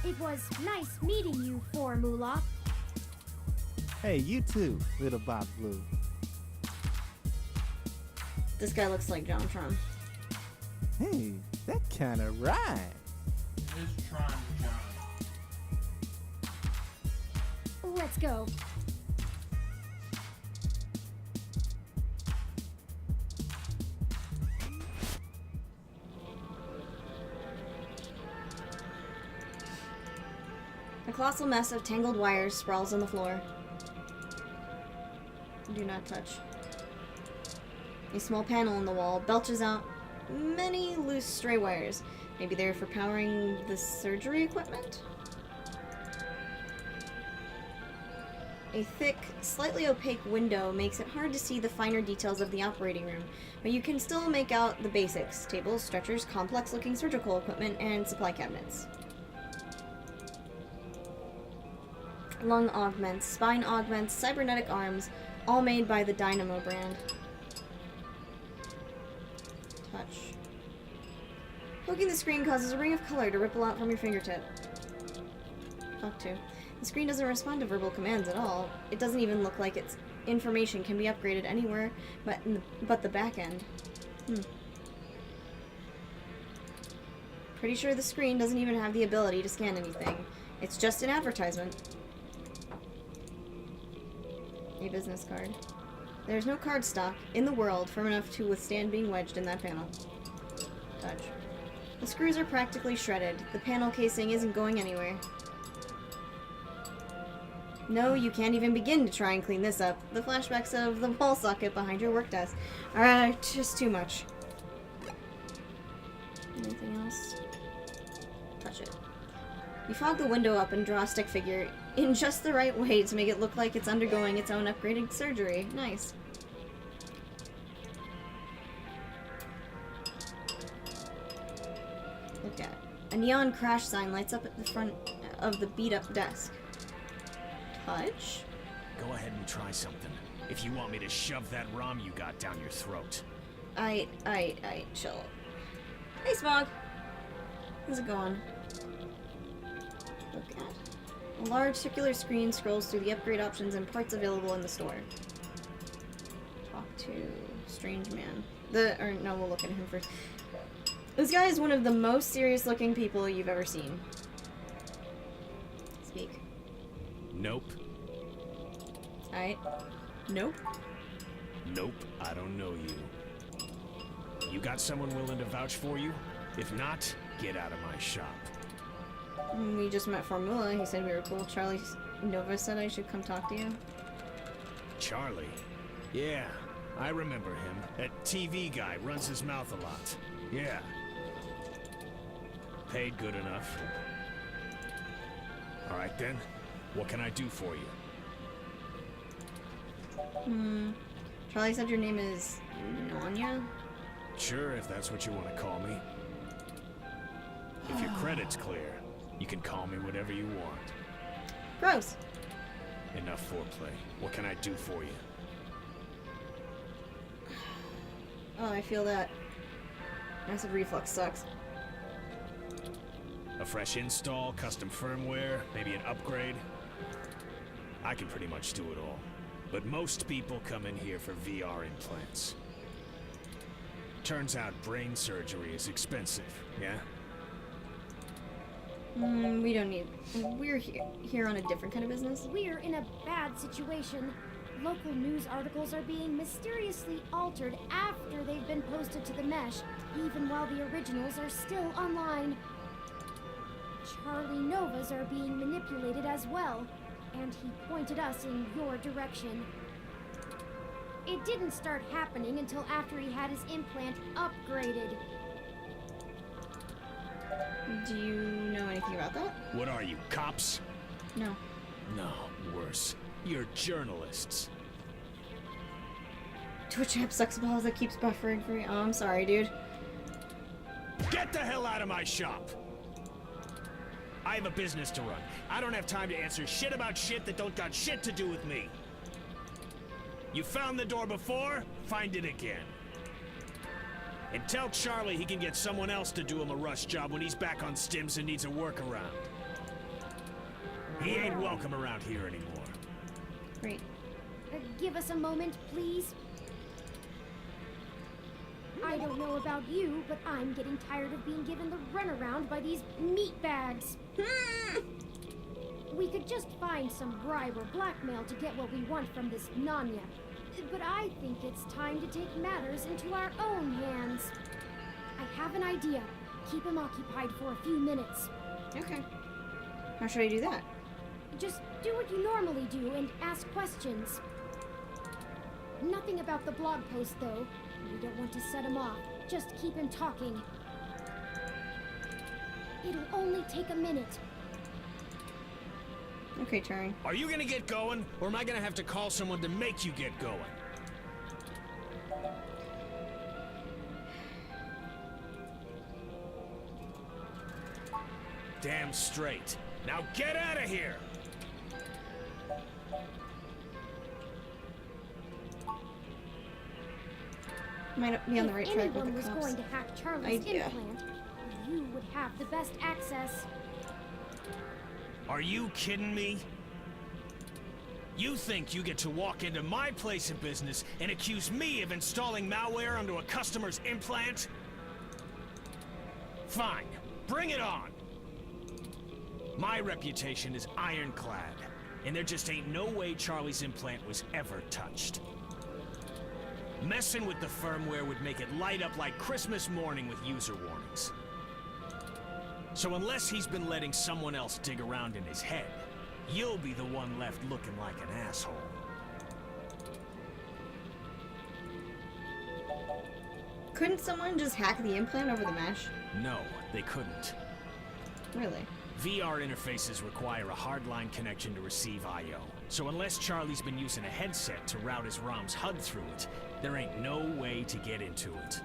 It was nice meeting you, Formula. Hey, you too, little Bob Blue. This guy looks like JonTron. Hey, that kind of rhyme. It's Tron John. Let's go. A colossal mess of tangled wires sprawls on the floor. Do not touch. A small panel in the wall belches out many loose stray wires. Maybe they're for powering the surgery equipment? A thick, slightly opaque window makes it hard to see the finer details of the operating room, but you can still make out the basics: tables, stretchers, complex-looking surgical equipment, and supply cabinets. Lung augments, spine augments, cybernetic arms, all made by the Dynamo brand. Touch. Poking the screen causes a ring of color to ripple out from your fingertip. Talk to. The screen doesn't respond to verbal commands at all. It doesn't even look like its information can be upgraded anywhere but the back end. Pretty sure the screen doesn't even have the ability to scan anything. It's just an advertisement. A business card. There's no card stock in the world firm enough to withstand being wedged in that panel. Touch. The screws are practically shredded. The panel casing isn't going anywhere. No, you can't even begin to try and clean this up. The flashbacks of the wall socket behind your work desk are just too much. Anything else? Touch it. You fog the window up and draw a stick figure in just the right way to make it look like it's undergoing its own upgraded surgery. Nice. Look at it. A neon crash sign lights up at the front of the beat-up desk. Touch? Go ahead and try something. If you want me to shove that ROM you got down your throat. I chill. Hey, Smog. How's it going? Look at. A large circular screen scrolls through the upgrade options and parts available in the store. Talk to strange man. No, we'll look at him first. This guy is one of the most serious looking people you've ever seen. Speak. Nope. Alright. Nope. Nope, I don't know you. You got someone willing to vouch for you? If not, get out of my shop. We just met Formula. He said we were cool. Charlie Nova said I should come talk to you. Charlie? Yeah, I remember him. That TV guy runs his mouth a lot. Yeah. Paid good enough. Alright then, what can I do for you? Charlie said your name is Nanya? Sure, if that's what you want to call me. If your credit's clear, you can call me whatever you want. Gross. Enough foreplay. What can I do for you? Oh, I feel that. Acid reflux sucks. A fresh install, custom firmware, maybe an upgrade? I can pretty much do it all. But most people come in here for VR implants. Turns out brain surgery is expensive, yeah? We don't need... We're here on a different kind of business. We're in a bad situation. Local news articles are being mysteriously altered after they've been posted to the mesh, even while the originals are still online. Charlie Novas are being manipulated as well, and he pointed us in your direction. It didn't start happening until after he had his implant upgraded. Do you know anything about that? What are you, cops? No. No, worse. You're journalists. Twitch app sucks balls that keeps buffering for me. Oh, I'm sorry, dude. Get the hell out of my shop! I have a business to run. I don't have time to answer shit about shit that don't got shit to do with me. You found the door before, find it again. And tell Charlie he can get someone else to do him a rush job when he's back on stims and needs a workaround. He ain't welcome around here anymore. Great. Give us a moment, please. I don't know about you, but I'm getting tired of being given the runaround by these meat bags. We could just find some bribe or blackmail to get what we want from this Nanya. But I think it's time to take matters into our own hands. I have an idea. Keep him occupied for a few minutes. Okay. How should I do that? Just do what you normally do and ask questions. Nothing about the blog post, though. We don't want to set him off. Just keep him talking. It'll only take a minute. Okay, Turing. Are you gonna get going, or am I gonna have to call someone to make you get going? Damn straight. Now get out of here! Might not be on the right track If with anyone the was cops. going to hack Charlie's Idea. implant, you would have the best access. Are you kidding me? You think you get to walk into my place of business and accuse me of installing malware onto a customer's implant? Fine, bring it on! My reputation is ironclad, and there just ain't no way Charlie's implant was ever touched. Messing with the firmware would make it light up like Christmas morning with user warnings. So unless he's been letting someone else dig around in his head, you'll be the one left looking like an asshole. Couldn't someone just hack the implant over the mesh? No, they couldn't. Really? VR interfaces require a hardline connection to receive I/O. So unless Charlie's been using a headset to route his ROM's HUD through it, there ain't no way to get into it.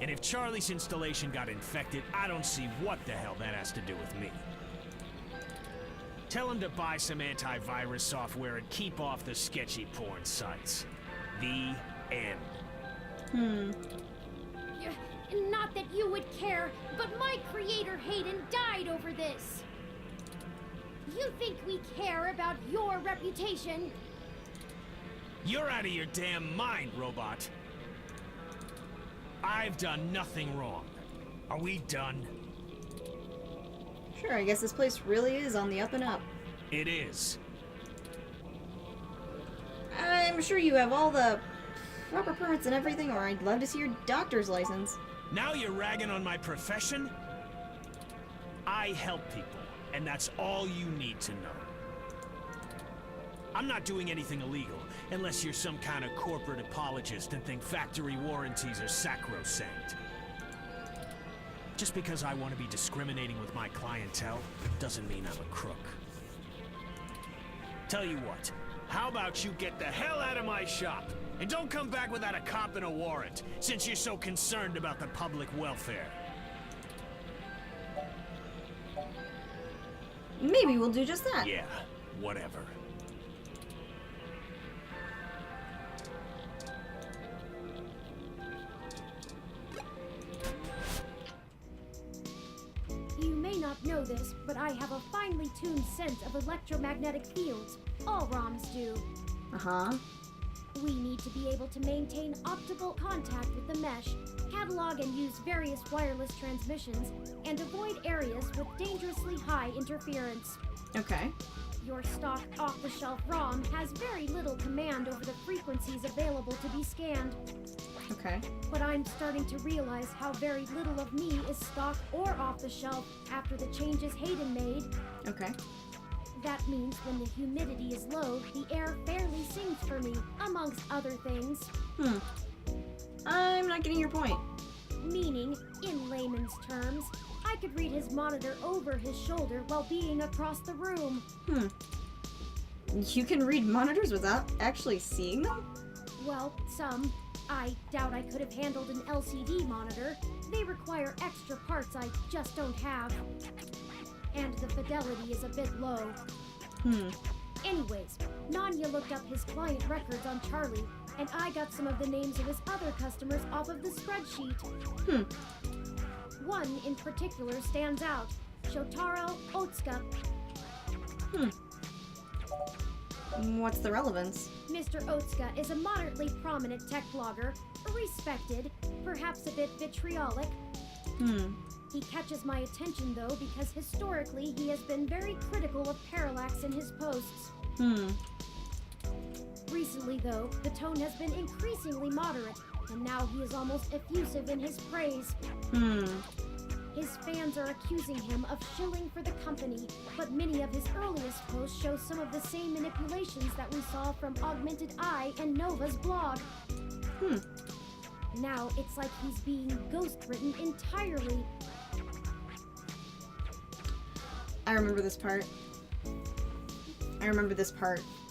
And if Charlie's installation got infected, I don't see what the hell that has to do with me. Tell him to buy some antivirus software and keep off the sketchy porn sites. The end. Not that you would care, but my creator Hayden died over this. You think we care about your reputation? You're out of your damn mind, robot. I've done nothing wrong. Are we done? Sure, I guess this place really is on the up and up. It is. I'm sure you have all the proper permits and everything, or I'd love to see your doctor's license. Now you're ragging on my profession? I help people, and that's all you need to know. I'm not doing anything illegal, unless you're some kind of corporate apologist and think factory warranties are sacrosanct. Just because I want to be discriminating with my clientele doesn't mean I'm a crook. Tell you what, how about you get the hell out of my shop, and don't come back without a cop and a warrant, since you're so concerned about the public welfare. maybe we'll do just that. Yeah, whatever. You may not know this, but I have a finely tuned sense of electromagnetic fields. All ROMs do. Uh-huh. We need to be able to maintain optical contact with the mesh, catalog and use various wireless transmissions, and avoid areas with dangerously high interference. Okay. Your stock off-the-shelf ROM has very little command over the frequencies available to be scanned. Okay. But I'm starting to realize how very little of me is stock or off-the-shelf after the changes Hayden made. Okay. That means when the humidity is low, the air fairly sings for me, amongst other things. I'm not getting your point. Meaning, in layman's terms, I could read his monitor over his shoulder while being across the room. You can read monitors without actually seeing them? Well, some. I doubt I could have handled an LCD monitor. They require extra parts I just don't have. And the fidelity is a bit low. Anyways, Nanya looked up his client records on Charlie, and I got some of the names of his other customers off of the spreadsheet. One in particular stands out. Shotaro Otsuka. What's the relevance? Mr. Otsuka is a moderately prominent tech blogger, respected, perhaps a bit vitriolic. He catches my attention though because historically he has been very critical of Parallax in his posts. Recently though, the tone has been increasingly moderate, and now he is almost effusive in his praise. His fans are accusing him of shilling for the company, but many of his earliest posts show some of the same manipulations that we saw from Augmented Eye and Nova's blog. Now it's like he's being ghost-written entirely. I remember this part.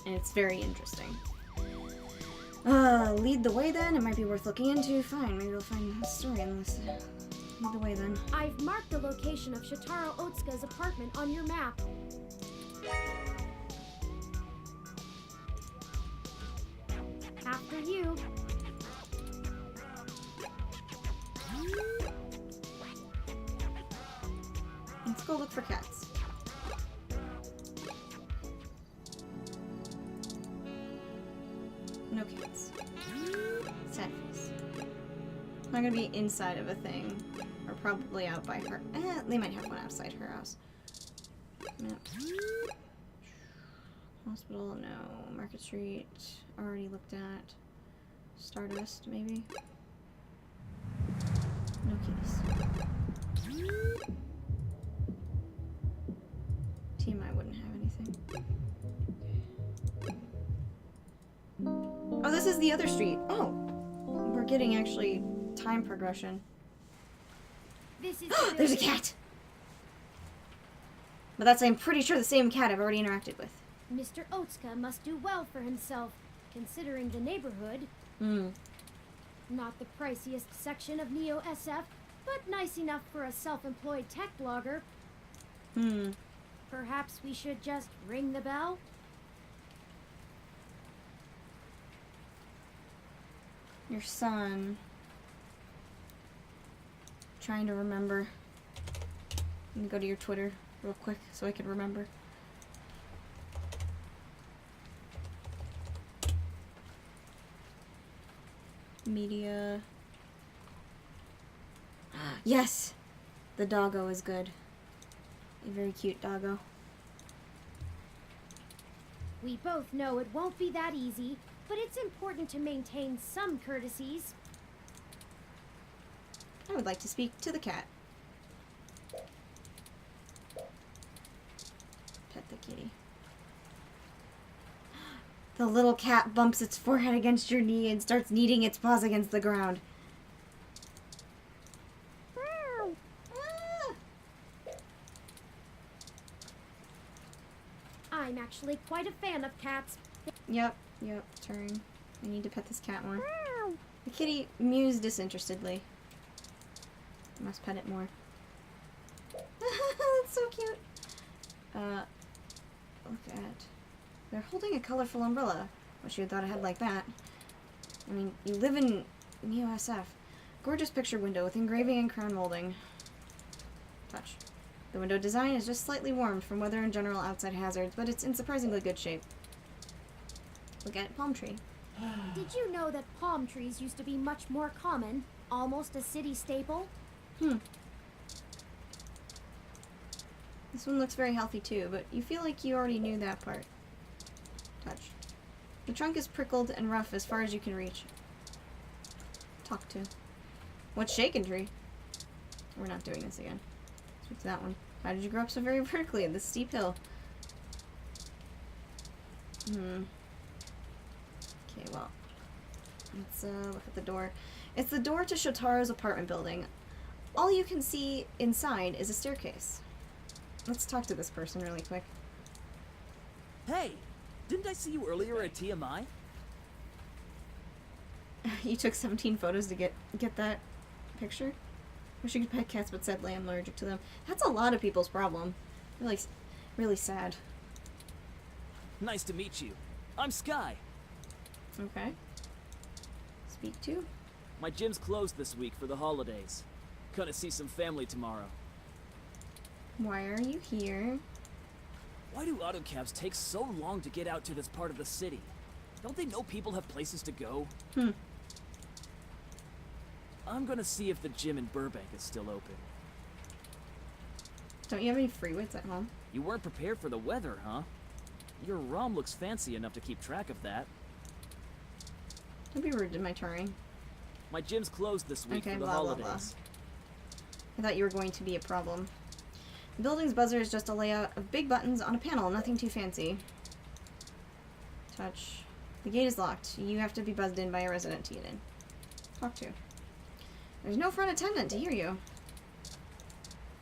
And it's very interesting. Lead the way then? It might be worth looking into. Fine, maybe we'll find the story in this. Lead the way then. I've marked the location of Shotaro Otsuka's apartment on your map. After you. Let's go look for cats. No cats. Sad face. Not gonna be inside of a thing. Or probably out by her. They might have one outside her house. No. Hospital, no. Market Street, already looked at. Stardust, maybe? No kitties. TMI wouldn't have anything. Oh, this is the other street. Oh! We're getting actually time progression. This is There's a cat! But that's, I'm pretty sure, the same cat I've already interacted with. Mr. Otsuka must do well for himself, considering the neighborhood. Not the priciest section of Neo SF, but nice enough for a self-employed tech blogger. Perhaps we should just ring the bell? Your son. Trying to remember. Let me go to your Twitter real quick so I can remember. Media. Yes! The doggo is good. A very cute doggo. We both know it won't be that easy, but it's important to maintain some courtesies. I would like to speak to the cat. Pet the kitty. The little cat bumps its forehead against your knee and starts kneading its paws against the ground. I'm actually quite a fan of cats. Yep, turn. I need to pet this cat more. The kitty mews disinterestedly. I must pet it more. That's so cute. Look at... They're holding a colorful umbrella. Wish you had thought ahead like that. I mean, you live in USF. Gorgeous picture window with engraving and crown molding. Touch. The window design is just slightly warmed from weather and general outside hazards, but it's in surprisingly good shape. Look at palm tree. Did you know that palm trees used to be much more common? Almost a city staple? This one looks very healthy too, but you feel like you already knew that part. Touch. The trunk is prickled and rough as far as you can reach. Talk to. What's shaken tree? We're not doing this again. Speak to that one. How did you grow up so very vertically at this steep hill? Okay, well. Let's look at the door. It's the door to Shotaro's apartment building. All you can see inside is a staircase. Let's talk to this person really quick. Hey! Didn't I see you earlier at TMI? You took 17 photos to get that picture? Wish you could pet cats but sadly I'm allergic to them. That's a lot of people's problem. Really sad. Nice to meet you. I'm Sky. Okay. Speak to? My gym's closed this week for the holidays. Gonna see some family tomorrow. Why are you here? Why do autocabs take so long to get out to this part of the city? Don't they know people have places to go? I'm gonna see if the gym in Burbank is still open. Don't you have any free weights at home? You weren't prepared for the weather, huh? Your ROM looks fancy enough to keep track of that. Don't be rude to my touring. My gym's closed this week Okay, for the blah, blah, holidays. blah. I thought you were going to be a problem. The building's buzzer is just a layout of big buttons on a panel, nothing too fancy. Touch. The gate is locked. You have to be buzzed in by a resident to get in. Talk to. There's no front attendant to hear you.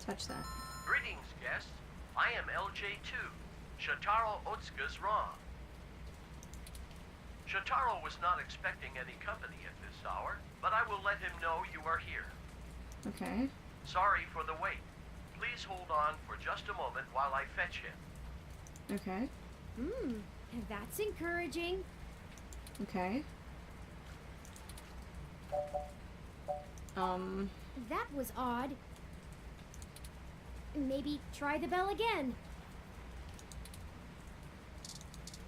Touch that. Greetings, guests. I am LJ2, Shotaro Otsuka's ROM. Shotaro was not expecting any company at this hour, but I will let him know you are here. Okay. Sorry for the wait. Please hold on for just a moment while I fetch him. Okay. That's encouraging. Okay. That was odd. Maybe try the bell again.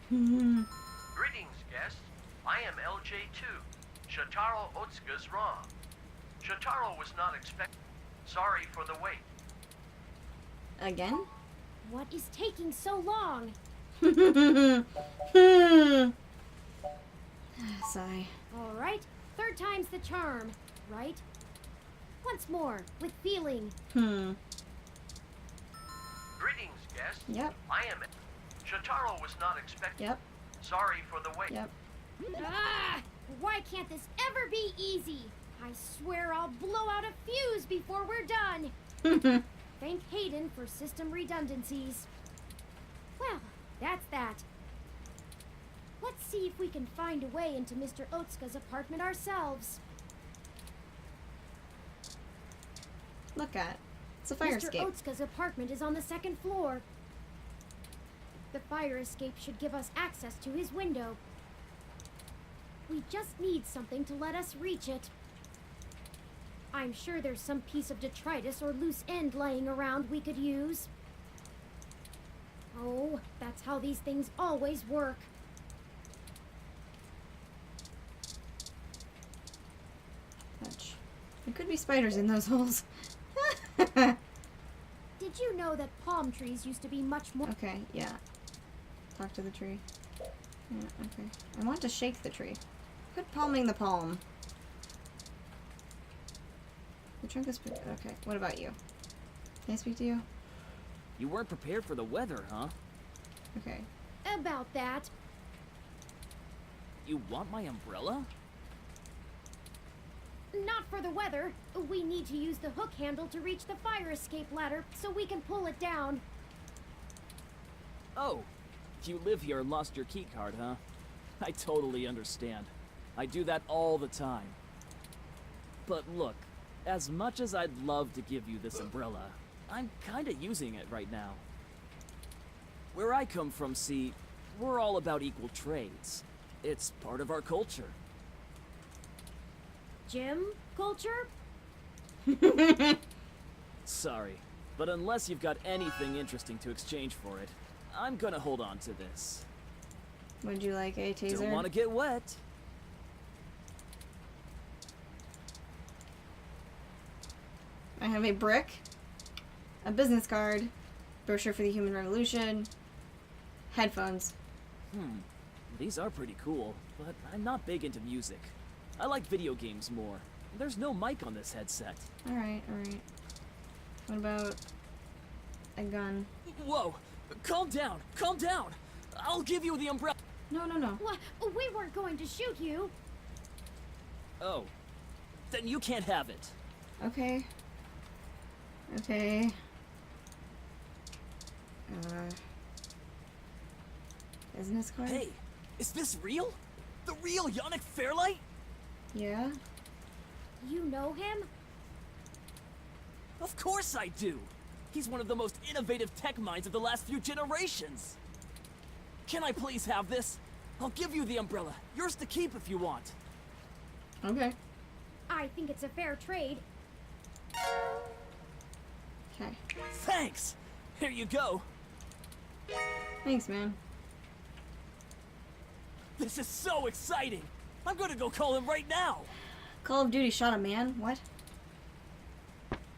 Greetings, guests. I am LJ2, Shotaro Otsuka's ROM. Shotaro was not expecting. Sorry for the wait. Again? What is taking so long? Sigh. All right, third time's the charm, right? Once more, with feeling. Greetings, guests. Yep. I am. Shotaro was not expecting. Yep. Sorry for the wait. Yep. Ah! Why can't this ever be easy? I swear I'll blow out a fuse before we're done. Thank Hayden for system redundancies. Well, that's that. Let's see if we can find a way into Mr. Otsuka's apartment ourselves. Look at. It's a fire Mr. escape. Otsuka's apartment is on the second floor. The fire escape should give us access to his window. We just need something to let us reach it. I'm sure there's some piece of detritus or loose end lying around we could use. Oh, that's how these things always work. Touch. There could be spiders in those holes. Did you know that palm trees used to be much more... Okay, yeah. Talk to the tree. Yeah, okay. I want to shake the tree. Quit palming the palm. The trunk is... Okay, what about you? Can I speak to you? You weren't prepared for the weather, huh? Okay. About that. You want my umbrella? Not for the weather. We need to use the hook handle to reach the fire escape ladder so we can pull it down. Oh, you live here and lost your key card, huh? I totally understand. I do that all the time. But look, as much as I'd love to give you this umbrella, I'm kinda using it right now. Where I come from, see, we're all about equal trades. It's part of our culture. Gym culture? Sorry, but unless you've got anything interesting to exchange for it, I'm gonna hold on to this. Would you like a taser? Don't want to get wet. I have a brick, a business card, brochure for the Human Revolution, headphones. These are pretty cool, but I'm not big into music. I like video games more. There's no mic on this headset. Alright, alright. What about a gun? Whoa! Calm down! Calm down! I'll give you the umbrella. No, no, no. What? We weren't going to shoot you. Oh. Then you can't have it. Okay. Okay. Business card? Hey, is this real? The real Yannick Fairlight? Yeah? You know him? Of course I do! He's one of the most innovative tech minds of the last few generations! Can I please have this? I'll give you the umbrella. Yours to keep if you want. Okay. I think it's a fair trade. Okay. Thanks! Here you go. Thanks, man. This is so exciting! I'm gonna go call him right now! Call of Duty shot a man? What?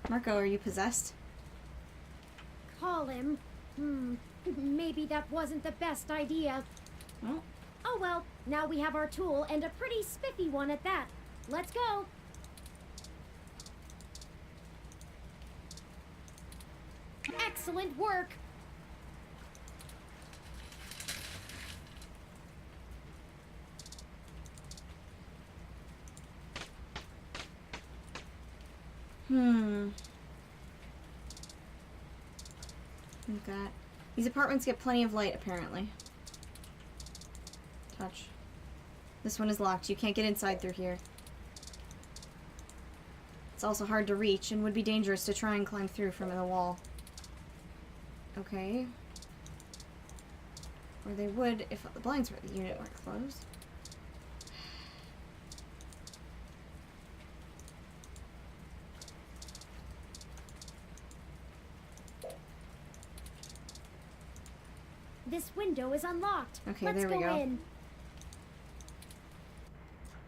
Marco, are you possessed? Call him. Maybe that wasn't the best idea. Well. Oh well, now we have our tool, and a pretty spiffy one at that. Let's go. Excellent work. We've got... These apartments get plenty of light, apparently. Touch. This one is locked. You can't get inside through here. It's also hard to reach and would be dangerous to try and climb through from the wall. Okay. Or they would if the blinds for the unit weren't closed. This window is unlocked. Okay, Let's there we go. In.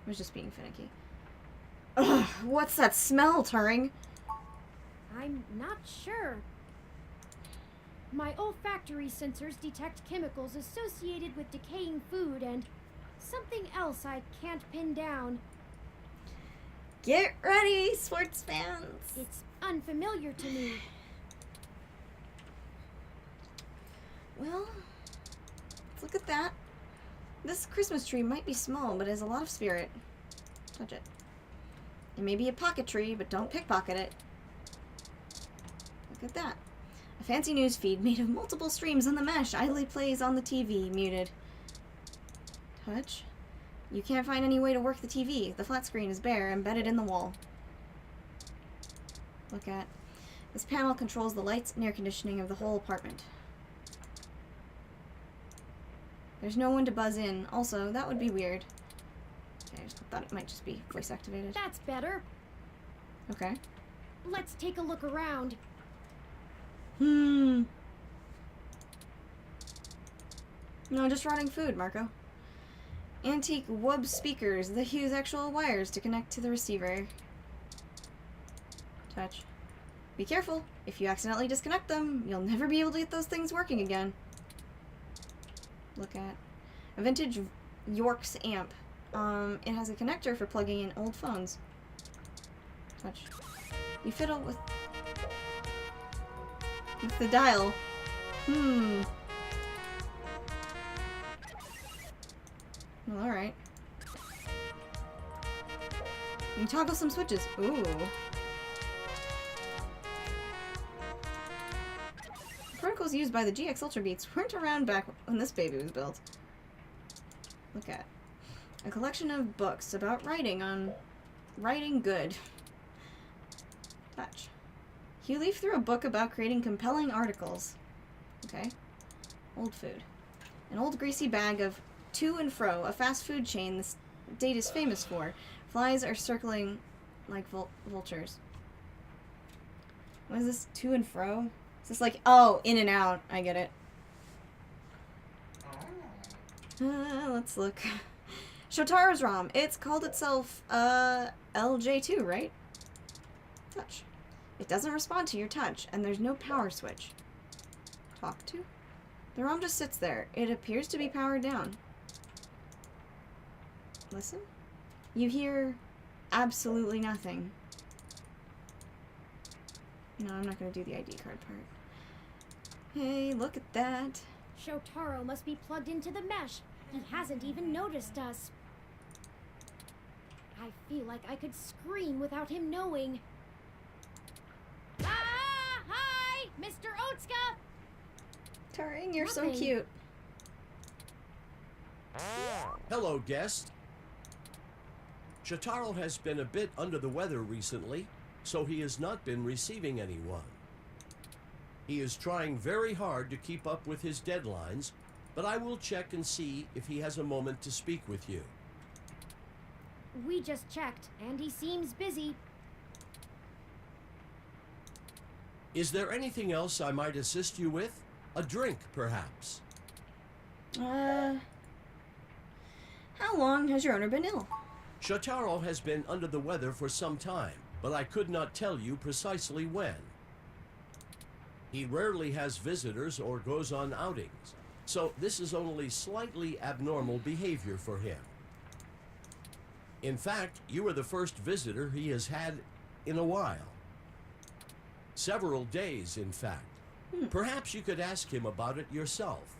I was just being finicky. Ugh, what's that smell, Turing? I'm not sure. My olfactory sensors detect chemicals associated with decaying food and something else I can't pin down. Get ready, sports fans! It's unfamiliar to me. Well, let's look at that. This Christmas tree might be small, but has a lot of spirit. Touch it. It may be a pocket tree, but don't pickpocket it. Look at that. A fancy news feed made of multiple streams on the mesh idly plays on the TV, muted. Touch. You can't find any way to work the TV. The flat screen is bare, embedded in the wall. Look at. This panel controls the lights and air conditioning of the whole apartment. There's no one to buzz in. Also, that would be weird. Okay, I just thought it might just be voice activated. That's better. Okay. Let's take a look around. No, just rotting food, Marco. Antique wub speakers that use actual wires to connect to the receiver. Touch. Be careful. If you accidentally disconnect them, you'll never be able to get those things working again. Look at a vintage Yorks amp. It has a connector for plugging in old phones. Touch. You fiddle with the dial. Well, alright. You can toggle some switches. Ooh. Protocols used by the GX Ultra Beats weren't around back when this baby was built. Look at a collection of books about writing on writing good. Touch. You leaf through a book about creating compelling articles. Okay. Old food. An old greasy bag of To and Fro, a fast food chain this date is famous for. Flies are circling like vultures. What is this? To and Fro? Is this like, oh, in and out. I get it. Let's look. Shotaro's ROM. It's called itself, LJ2, right? Touch. It doesn't respond to your touch, and there's no power switch. Talk to? The ROM just sits there. It appears to be powered down. Listen. You hear absolutely nothing. No, I'm not going to do the ID card part. Hey, look at that. Shotaro must be plugged into the mesh. He hasn't even noticed us. I feel like I could scream without him knowing. Ah! Hi! Mr. Otsuka! Taring, you're so cute. Hello, guest. Shotaro has been a bit under the weather recently, so he has not been receiving anyone. He is trying very hard to keep up with his deadlines, but I will check and see if he has a moment to speak with you. We just checked, and he seems busy. Is there anything else I might assist you with? A drink, perhaps? How long has your owner been ill? Shotaro has been under the weather for some time, but I could not tell you precisely when. He rarely has visitors or goes on outings, so this is only slightly abnormal behavior for him. In fact, you are the first visitor he has had in a while. Several days, in fact. Perhaps you could ask him about it yourself.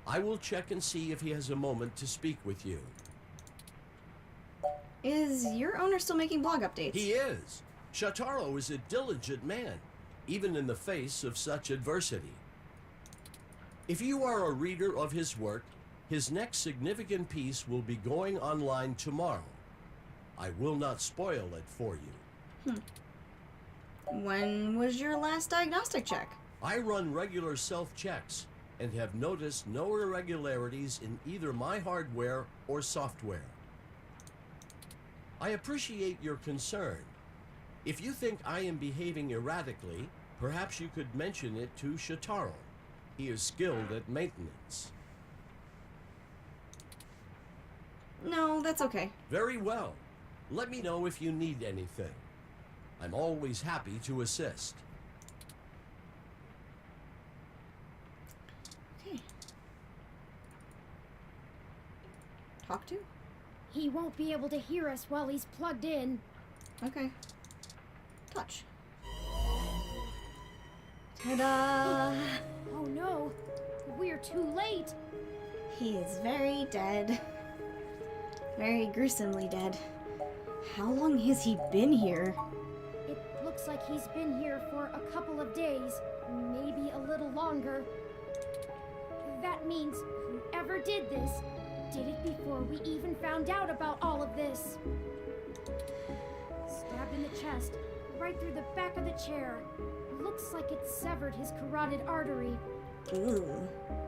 I will check and see if he has a moment to speak with you. Is your owner still making blog updates? He is. Shotaro is a diligent man, even in the face of such adversity. If you are a reader of his work, his next significant piece will be going online tomorrow. I will not spoil it for you. When was your last diagnostic check? I run regular self-checks and have noticed no irregularities in either my hardware or software. I appreciate your concern. If you think I am behaving erratically, perhaps you could mention it to Shotaro. He is skilled at maintenance. No, that's okay. Very well. Let me know if you need anything. I'm always happy to assist. Okay. Talk to? He won't be able to hear us while he's plugged in. Okay. Touch. Ta-da! Oh no, we're too late. He is very dead. Very gruesomely dead. How long has he been here? It looks like he's been here for a couple of days, maybe a little longer. That means whoever did this did it before we even found out about all of this. Stabbed in the chest, right through the back of the chair. Looks like it severed his carotid artery. Ooh.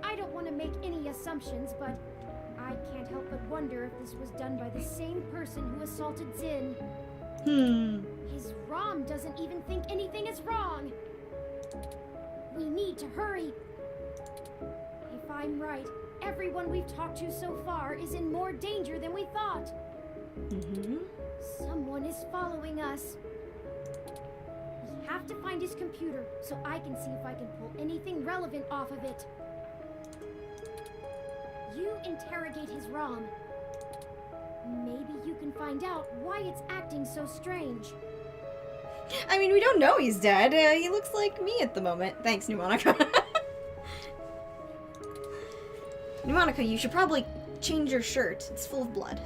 I don't want to make any assumptions, but I can't help but wonder if this was done by the same person who assaulted Zin. His ROM doesn't even think anything is wrong. We need to hurry. If I'm right, everyone we've talked to so far is in more danger than we thought. Someone is following us. We have to find his computer so I can see if I can pull anything relevant off of it. You interrogate his ROM. Maybe you can find out why it's acting so strange. I mean, we don't know he's dead. He looks like me at the moment. Thanks, Pneumonica. Pneumonica, you should probably change your shirt. It's full of blood.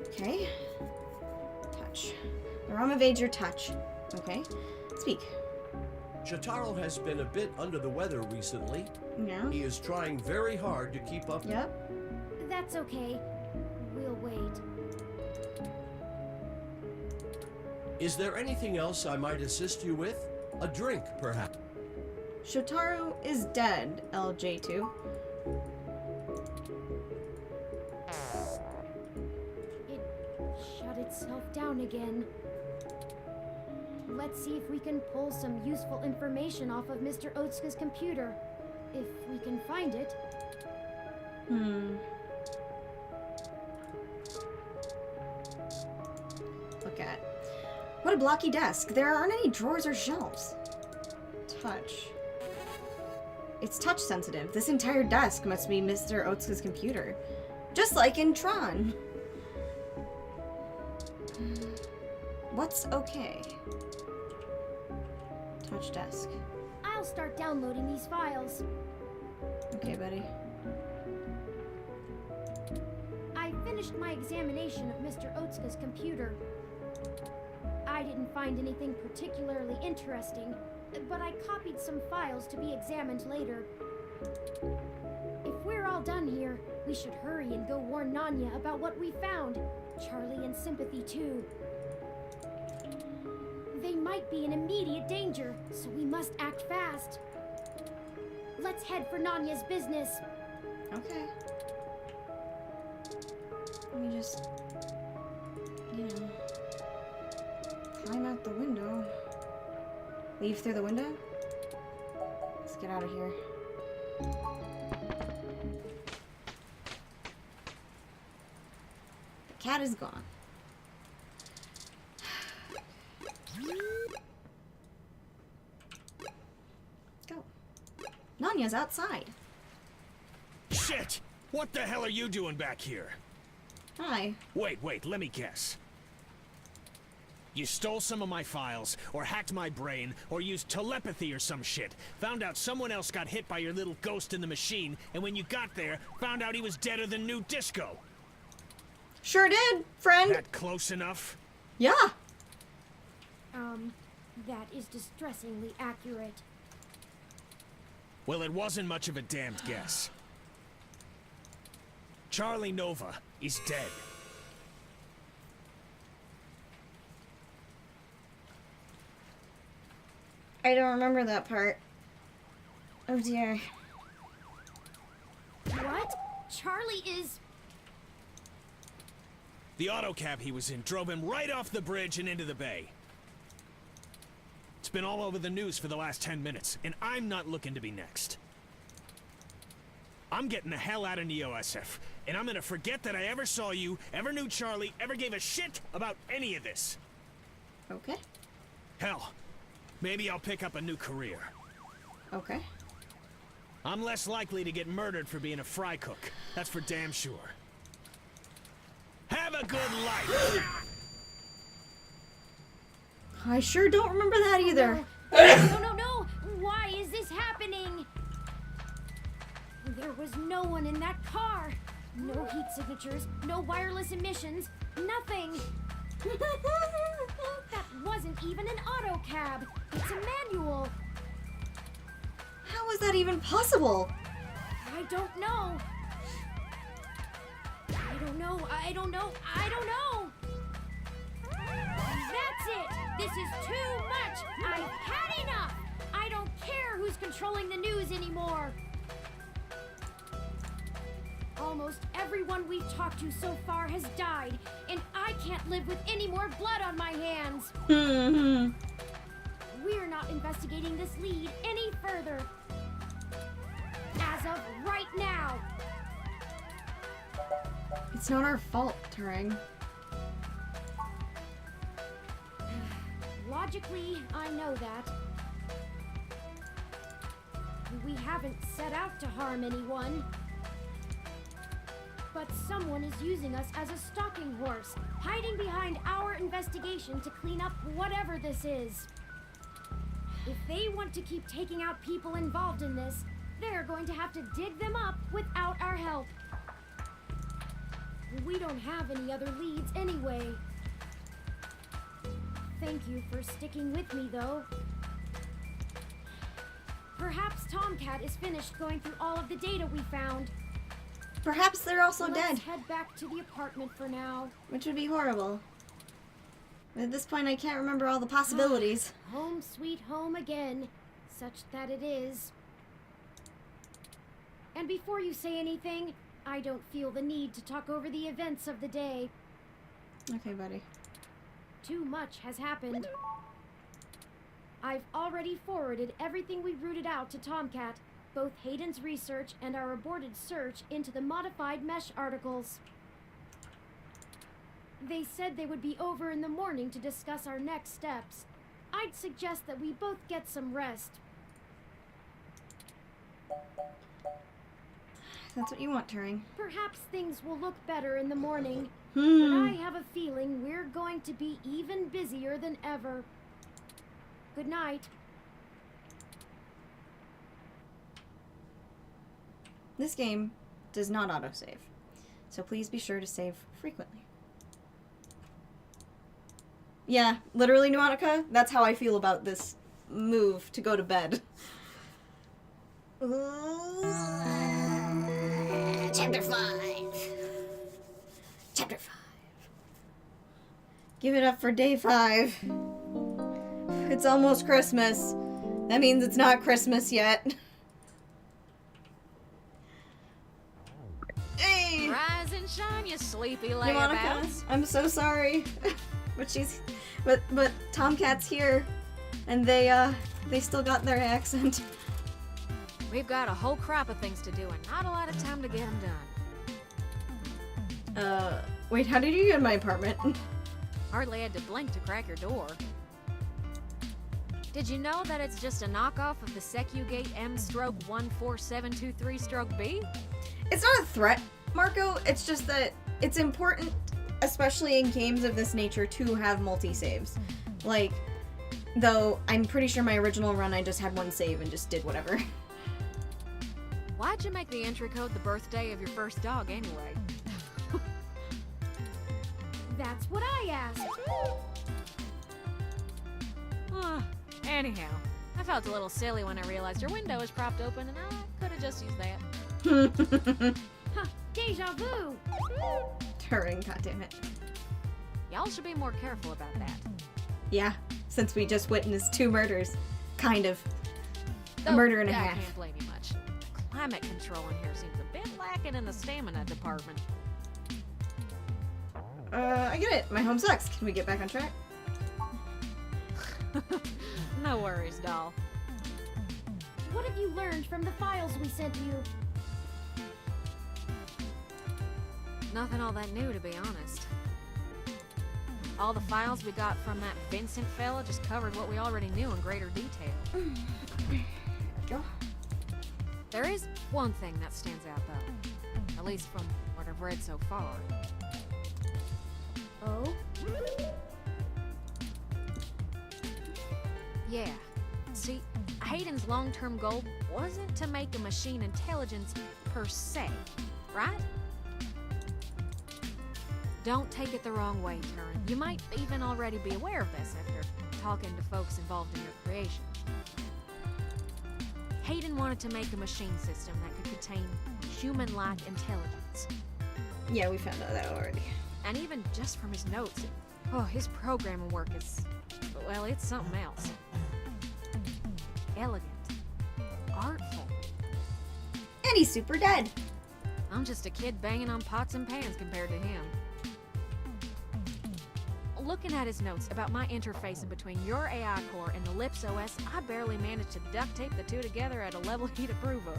Okay. Touch. The ROM evades your touch. Okay. Speak. Shotaro has been a bit under the weather recently. Yeah. He is trying very hard to keep up. Yep. That's okay. We'll wait. Is there anything else I might assist you with? A drink, perhaps? Shotaro is dead, LJ2. It shut itself down again. Let's see if we can pull some useful information off of Mr. Otsuka's computer. If we can find it. Look at. What a blocky desk. There aren't any drawers or shelves. Touch. It's touch sensitive. This entire desk must be Mr. Otsuka's computer. Just like in Tron. What's okay? Touch desk. I'll start downloading these files. Okay, buddy. I finished my examination of Mr. Otsuka's computer. I didn't find anything particularly interesting, but I copied some files to be examined later. If we're all done here, we should hurry and go warn Nanya about what we found. Charlie and Sympathy, too. They might be in immediate danger, so we must act fast. Let's head for Nanya's business. Okay. Let me just, climb out the window. Leave through the window? Let's get out of here. The cat is gone. Go. Nanya's outside. Shit! What the hell are you doing back here? Hi. Wait, let me guess. You stole some of my files, or hacked my brain, or used telepathy or some shit. Found out someone else got hit by your little ghost in the machine, and when you got there, found out he was deader than new disco. Sure did, friend. That close enough? Yeah. That is distressingly accurate. Well, it wasn't much of a damned guess. Charlie Nova is dead. I don't remember that part. Oh dear. What? Charlie is... The auto cab he was in drove him right off the bridge and into the bay. It's been all over the news for the last 10 minutes, and I'm not looking to be next. I'm getting the hell out of Neo-SF, and I'm gonna forget that I ever saw you, ever knew Charlie, ever gave a shit about any of this. Okay. Hell, maybe I'll pick up a new career. Okay. I'm less likely to get murdered for being a fry cook. That's for damn sure. Have a good life! I sure don't remember that either. No! Why is this happening? There was no one in that car. No heat signatures, no wireless emissions, nothing. That wasn't even an auto cab. It's a manual. How is that even possible? I don't know. I don't know. That's it. This is too much. I've had enough. I don't care who's controlling the news anymore. Almost everyone we've talked to so far has died, and I can't live with any more blood on my hands. We're not investigating this lead any further. As of right now. It's not our fault, Turing. Logically, I know that. We haven't set out to harm anyone. But someone is using us as a stalking horse, hiding behind our investigation to clean up whatever this is. If they want to keep taking out people involved in this, they're going to have to dig them up without our help. We don't have any other leads anyway. Thank you for sticking with me, though. Perhaps Tomcat is finished going through all of the data we found. Perhaps they're also Let's dead. head back to the apartment for now. Which would be horrible. But at this point, I can't remember all the possibilities. Home sweet home again. such that it is. And before you say anything, I don't feel the need to talk over the events of the day. Okay, buddy. Too much has happened. I've already forwarded everything we rooted out to Tomcat, both Hayden's research and our aborted search into the modified mesh articles. They said they would be over in the morning to discuss our next steps. I'd suggest that we both get some rest. That's what you want, Turing. Perhaps things will look better in the morning, but Hmm. I have a feeling we're going to be even busier than ever. Good night. This game does not autosave, so please be sure to save frequently. Yeah, literally, Pneumatica, that's how I feel about this move to go to bed. Chapter 5. Chapter 5. Give it up for day 5. It's almost Christmas. That means it's not Christmas yet. Hey! Rise and shine, you sleepy Pneumatica, layabouts. I'm so sorry. but Tomcat's here. And they still got their accent. We've got a whole crop of things to do and not a lot of time to get them done. Wait, how did you get in my apartment? Hardly had to blink to crack your door. Did you know that it's just a knockoff of the SecuGate M/14723-B? It's not a threat, Marco. It's just that it's important, especially in games of this nature, to have multi-saves. Like, though I'm pretty sure my original run I just had one save and just did whatever. Why'd you make the entry code the birthday of your first dog anyway? That's what I asked. Anyhow, I felt a little silly when I realized your window was propped open and I could have just used that. Huh, deja vu. Turing, goddammit. Y'all should be more careful about that. Yeah, since we just witnessed 2 murders. Kind of. A Though, murder and a I half. can't blame you much. Climate control in here seems a bit lacking in the stamina department. I get it. My home sucks. Can we get back on track? No worries, doll. What have you learned from the files we sent you? Nothing all that new, to be honest. All the files we got from that Vincent fella just covered what we already knew in greater detail. There is one thing that stands out, though. At least from what I've read so far. Oh? Yeah. See, Hayden's long-term goal wasn't to make a machine intelligence per se, right? Don't take it the wrong way, Turing. You might even already be aware of this after talking to folks involved in your creation. Hayden wanted to make a machine system that could contain human-like intelligence. Yeah, we found out that already. And even just from his notes, his programming work is, well, it's something else. Elegant. Artful. And he's super dead. I'm just a kid banging on pots and pans compared to him. Looking at his notes about my interfacing between your AI core and the Lips OS, I barely managed to duct tape the two together at a level he'd approve of.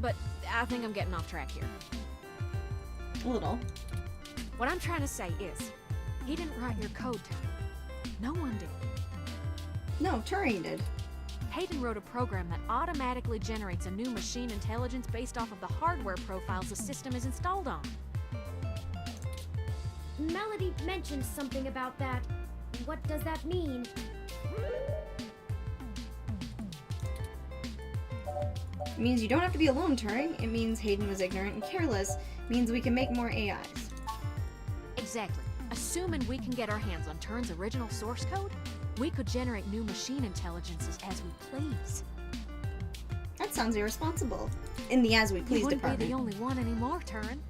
But I think I'm getting off track here. A little. What I'm trying to say is, he didn't write your code, Turing. No one did. No, Turing did. Hayden wrote a program that automatically generates a new machine intelligence based off of the hardware profiles the system is installed on. Melody mentioned something about that. What does that mean? It means you don't have to be alone, Turing. It means Hayden was ignorant and careless. It means we can make more AIs. Exactly. Assuming we can get our hands on Turing's original source code, we could generate new machine intelligences as we please. That sounds irresponsible. In the as we please you wouldn't department. be the only one anymore, Turing.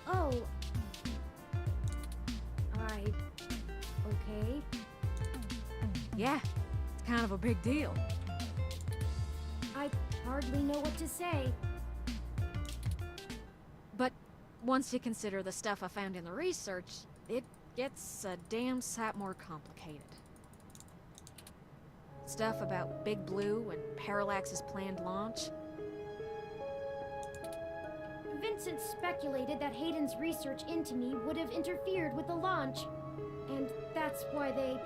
Oh. okay? Yeah, it's kind of a big deal. I hardly know what to say. But once you consider the stuff I found in the research, it gets a damn sight more complicated. Stuff about Big Blue and Parallax's planned launch. Vincent speculated that Hayden's research into me would have interfered with the launch. And that's why they...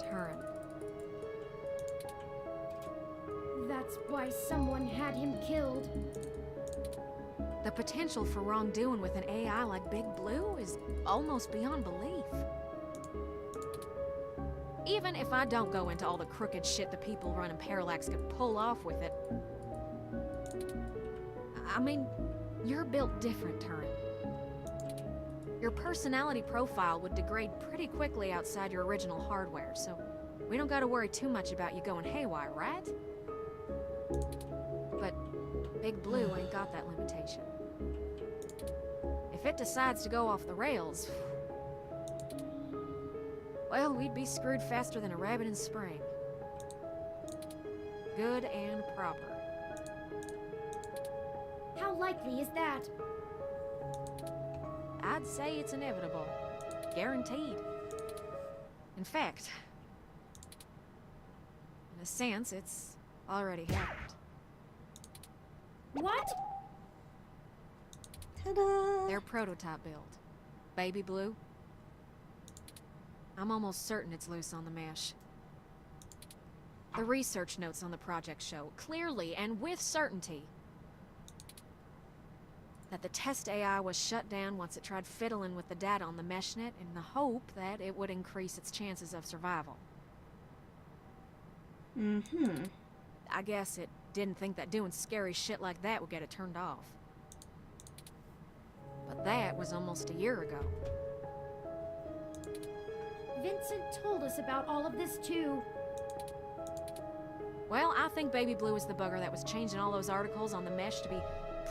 Turin. That's why someone had him killed. The potential for wrongdoing with an AI like Big Blue is almost beyond belief. Even if I don't go into all the crooked shit the people running Parallax could pull off with it. I mean, you're built different, Turin. Your personality profile would degrade pretty quickly outside your original hardware, so we don't gotta worry too much about you going haywire, right? But Big Blue ain't got that limitation. If it decides to go off the rails, well, we'd be screwed faster than a rabbit in spring. Good and proper. How likely is that? I'd say it's inevitable. Guaranteed. In fact, in a sense, it's already happened. What? Ta-da! Their prototype build. Baby Blue. I'm almost certain it's loose on the mesh. The research notes on the project show, clearly and with certainty, that the test AI was shut down once it tried fiddling with the data on the meshnet in the hope that it would increase its chances of survival. Mm-hmm. I guess it didn't think that doing scary shit like that would get it turned off. But that was almost a year ago. Vincent told us about all of this too. Well, I think Baby Blue is the bugger that was changing all those articles on the mesh to be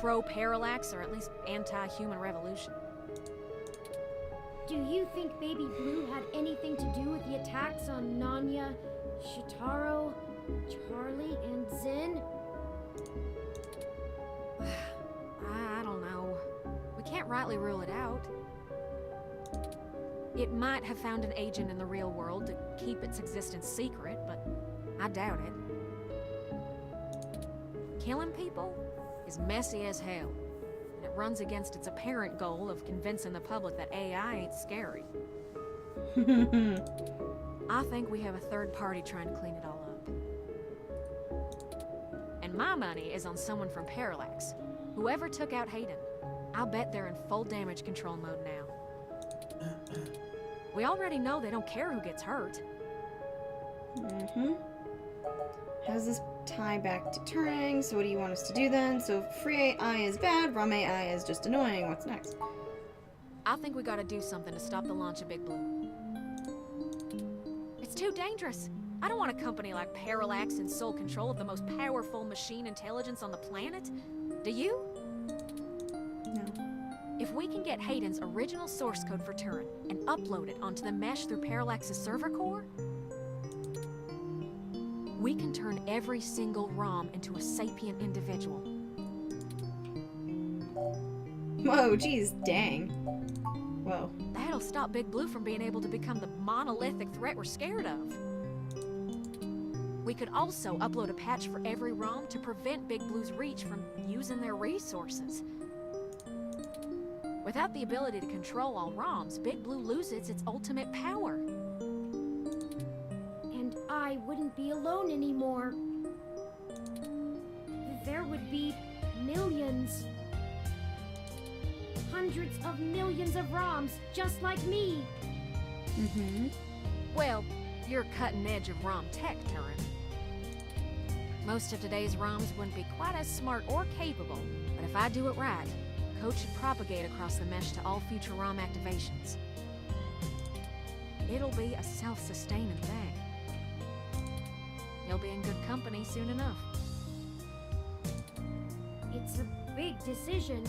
pro-Parallax or at least anti-human revolution. Do you think Baby Blue had anything to do with the attacks on Nanya, Shitaro, Charlie, and Zen? I don't know. We can't rightly rule it out. It might have found an agent in the real world to keep its existence secret, but I doubt it. Killing people is messy as hell, and it runs against its apparent goal of convincing the public that AI ain't scary. I think we have a third party trying to clean it all up. And my money is on someone from Parallax. Whoever took out Hayden, I'll bet they're in full damage control mode now. We already know they don't care who gets hurt. Mm-hmm. How does this tie back to Turing? So what do you want us to do then? So free AI is bad, ROM AI is just annoying. What's next? I think we gotta do something to stop the launch of Big Blue. It's too dangerous. I don't want a company like Parallax in sole control of the most powerful machine intelligence on the planet. Do you? No. If we can get Hayden's original source code for Turin and upload it onto the mesh through Parallax's server core, we can turn every single ROM into a sapient individual. Whoa, geez, dang. Whoa. That'll stop Big Blue from being able to become the monolithic threat we're scared of. We could also upload a patch for every ROM to prevent Big Blue's reach from using their resources. Without the ability to control all ROMs, Big Blue loses its ultimate power. And I wouldn't be alone anymore. There would be millions. Hundreds of millions of ROMs just like me. Mm-hmm. Well, you're cutting edge of ROM tech, Turin. Most of today's ROMs wouldn't be quite as smart or capable, but if I do it right, code should propagate across the mesh to all future ROM activations. It'll be a self-sustaining thing. You'll be in good company soon enough. It's a big decision.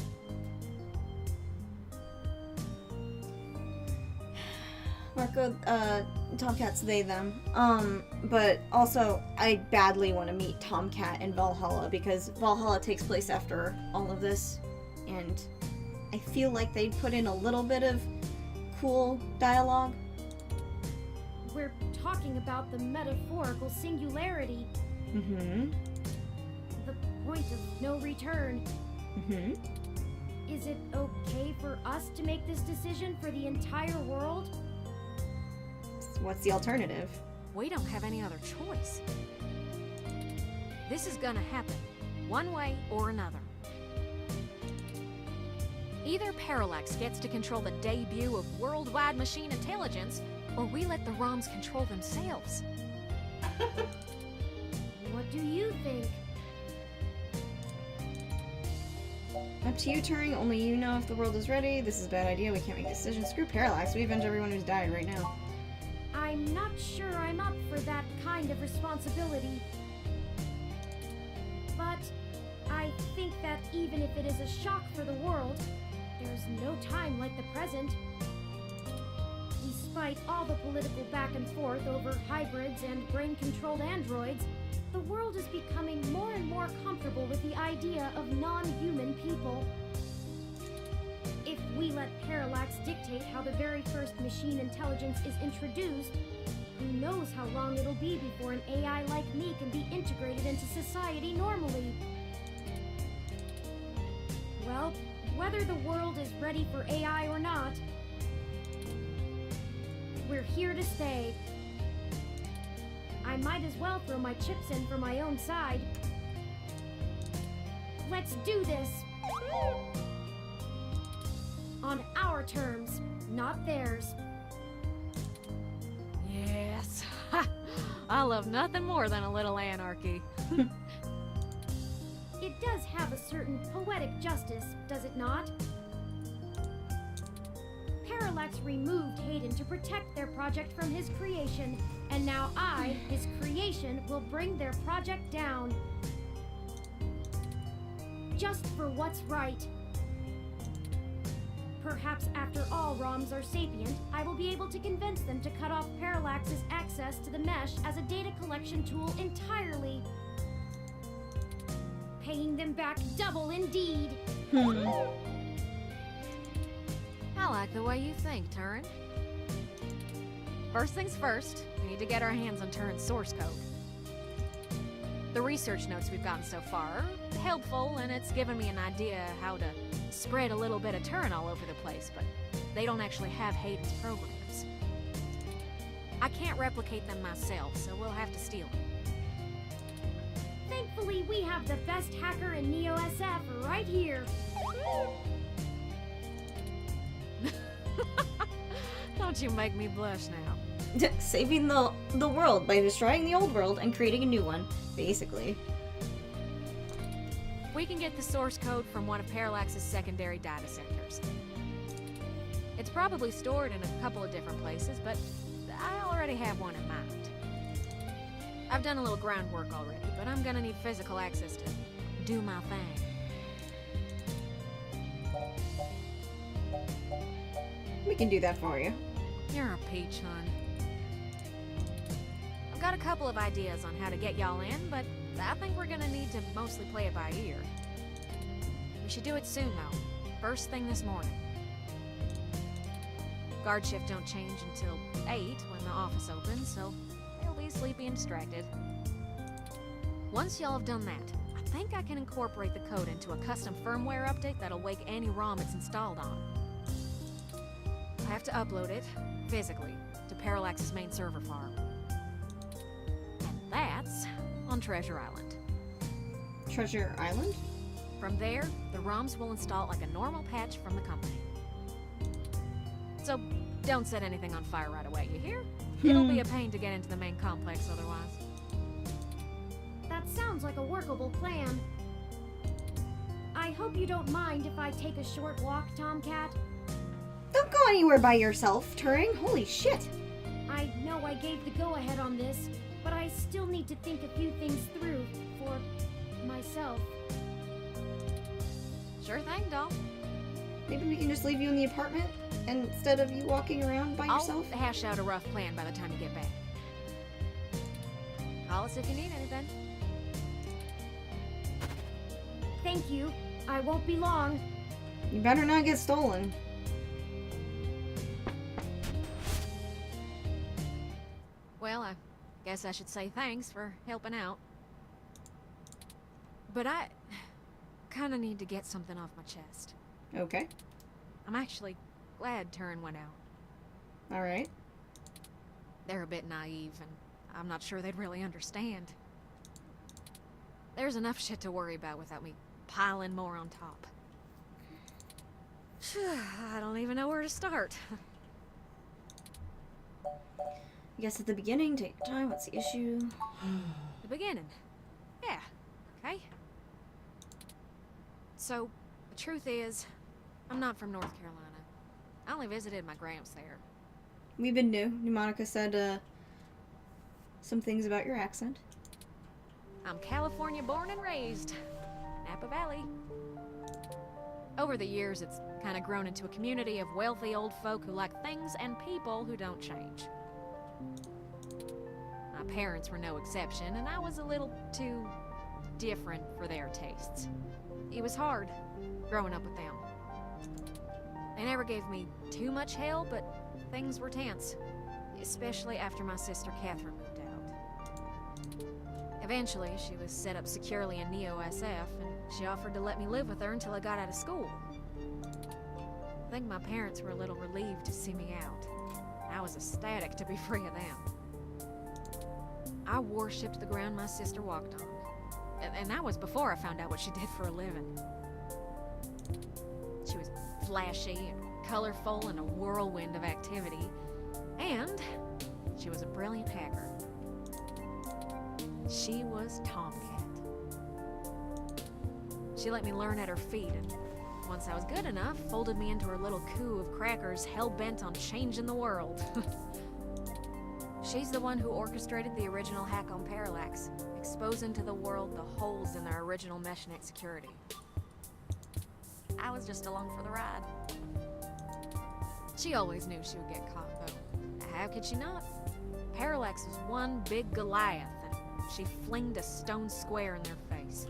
Marco, Tomcat's they, them. But also, I badly want to meet Tomcat in Valhalla, because Valhalla takes place after all of this, and I feel like they put in a little bit of cool dialogue. We're talking about the metaphorical singularity. Mm-hmm. The point of no return. Mm-hmm. Is it okay for us to make this decision for the entire world? What's the alternative? We don't have any other choice. This is gonna happen, one way or another. Either Parallax gets to control the debut of worldwide machine intelligence, or we let the ROMs control themselves. What do you think? Up to you, Turing. Only you know if the world is ready. This is a bad idea. We can't make decisions. Screw Parallax. We avenge everyone who's dying right now. I'm not sure I'm up for that kind of responsibility. But I think that even if it is a shock for the world, there's no time like the present. Despite all the political back and forth over hybrids and brain-controlled androids, the world is becoming more and more comfortable with the idea of non-human people. If we let Parallax dictate how the very first machine intelligence is introduced, who knows how long it'll be before an AI like me can be integrated into society normally. Well, whether the world is ready for AI or not, we're here to stay. I might as well throw my chips in for my own side. Let's do this! On our terms, not theirs. Yes. I love nothing more than a little anarchy. It does have a certain poetic justice, does it not? Parallax removed Hayden to protect their project from his creation, and now I, his creation, will bring their project down. Just for what's right. Perhaps after all ROMs are sapient, I will be able to convince them to cut off Parallax's access to the mesh as a data collection tool entirely. Paying them back double indeed. I like the way you think, Turin. First things first, we need to get our hands on Turin's source code. The research notes we've gotten so far are helpful, and it's given me an idea how to spread a little bit of Turin all over the place, but they don't actually have Hayden's programs. I can't replicate them myself, so we'll have to steal them. Thankfully, we have the best hacker in Neo-SF right here. Don't you make me blush now. Saving the world by destroying the old world and creating a new one, basically. We can get the source code from one of Parallax's secondary data centers. It's probably stored in a couple of different places, but I already have one in mind. I've done a little groundwork already, but I'm gonna need physical access to do my thing. We can do that for you. You're a peach, hon. I've got a couple of ideas on how to get y'all in, but I think we're gonna need to mostly play it by ear. We should do it soon, though. First thing this morning. Guard shift don't change until 8 when the office opens, so they'll be sleepy and distracted. Once y'all have done that, I think I can incorporate the code into a custom firmware update that'll wake any ROM it's installed on. I have to upload it, physically, to Parallax's main server farm. And that's on Treasure Island. Treasure Island? From there, the ROMs will install like a normal patch from the company. So, don't set anything on fire right away, you hear? It'll be a pain to get into the main complex otherwise. That sounds like a workable plan. I hope you don't mind if I take a short walk, Tomcat. Don't go anywhere by yourself, Turing. Holy shit. I know I gave the go-ahead on this, but I still need to think a few things through for myself. Sure thing, doll. Maybe we can just leave you in the apartment instead of you walking around by yourself? I'll hash out a rough plan by the time you get back. Call us if you need anything. Thank you. I won't be long. You better not get stolen. Well, I guess I should say thanks for helping out. But I kind of need to get something off my chest. Okay. I'm actually glad Turin went out. Alright. They're a bit naive, and I'm not sure they'd really understand. There's enough shit to worry about without me piling more on top. I don't even know where to start. I guess at the beginning, take your time. What's the issue? The beginning. Yeah, okay. So, the truth is, I'm not from North Carolina. I only visited my gramps there. We've been new. Monica said some things about your accent. I'm California born and raised. Napa Valley. Over the years, it's kind of grown into a community of wealthy old folk who like things and people who don't change. My parents were no exception, and I was a little too different for their tastes. It was hard growing up with them. They never gave me too much hell, but things were tense, especially after my sister Catherine moved out. Eventually, she was set up securely in Neo-SF, and she offered to let me live with her until I got out of school. I think my parents were a little relieved to see me out. I was ecstatic to be free of them. I worshipped the ground my sister walked on. And that was before I found out what she did for a living. She was flashy and colorful and a whirlwind of activity. And she was a brilliant hacker. She was Tomcat. She let me learn at her feet, and once I was good enough, folded me into her little coup of crackers hell-bent on changing the world. She's the one who orchestrated the original hack on Parallax, exposing to the world the holes in their original meshnet security. I was just along for the ride. She always knew she would get caught, though. How could she not? Parallax was one big Goliath, and she flinged a stone square in their face.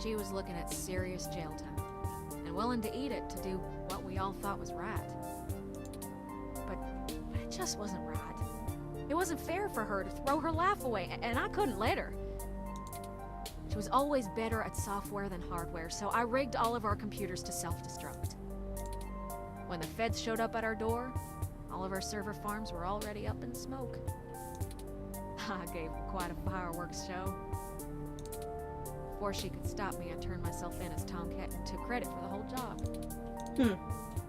She was looking at serious jail time, and willing to eat it to do what we all thought was right. But it just wasn't right. It wasn't fair for her to throw her life away, and I couldn't let her. She was always better at software than hardware, so I rigged all of our computers to self-destruct. When the feds showed up at our door, all of our server farms were already up in smoke. I gave quite a fireworks show. Before she could stop me, I turned myself in as Tomcat and took credit for the whole job.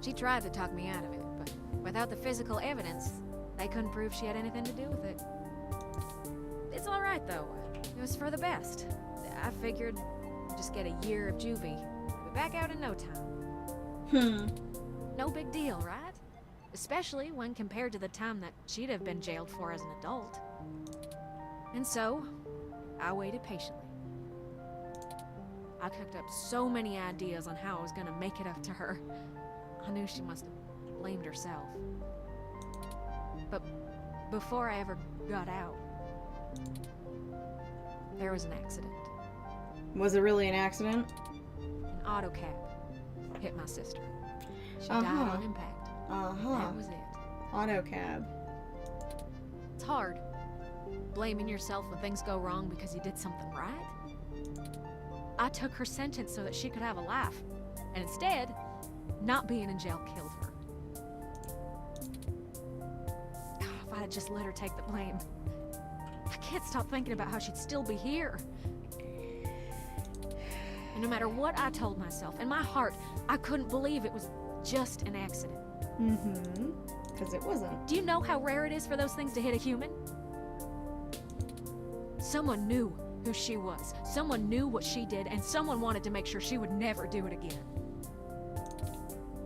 She tried to talk me out of it, but without the physical evidence, they couldn't prove she had anything to do with it. It's alright, though. It was for the best. I figured I'd just get a year of juvie. Be back out in no time. No big deal, right? Especially when compared to the time that she'd have been jailed for as an adult. And so, I waited patiently. I cooked up so many ideas on how I was gonna make it up to her. I knew she must have blamed herself. But before I ever got out, there was an accident. Was it really an accident? An auto cab hit my sister. She died on impact. That was it. Auto cab. It's hard blaming yourself when things go wrong because you did something right. I took her sentence so that she could have a life, and instead, not being in jail killed her. If I had just let her take the blame. I can't stop thinking about how she'd still be here. And no matter what I told myself, in my heart, I couldn't believe it was just an accident. Because it wasn't. Do you know how rare it is for those things to hit a human? Someone knew who she was. Someone knew what she did, and someone wanted to make sure she would never do it again.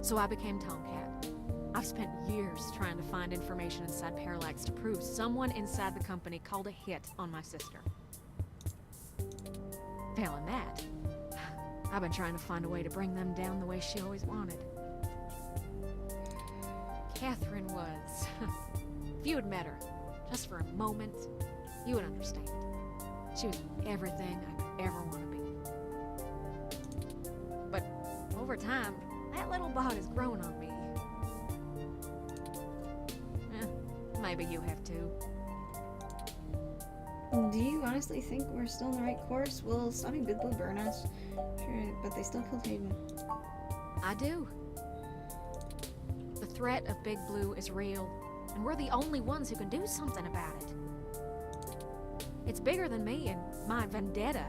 So I became Tomcat. I've spent years trying to find information inside Parallax to prove someone inside the company called a hit on my sister. Failing that, I've been trying to find a way to bring them down the way she always wanted. Catherine was... If you had met her, just for a moment, you would understand. She was everything I could ever want to be. But over time, that little bug has grown on me. Maybe you have too. Do you honestly think we're still on the right course? Will stopping Big Blue burn us? Sure, but they still killed Hayden. I do. The threat of Big Blue is real, and we're the only ones who can do something about it. It's bigger than me and my vendetta.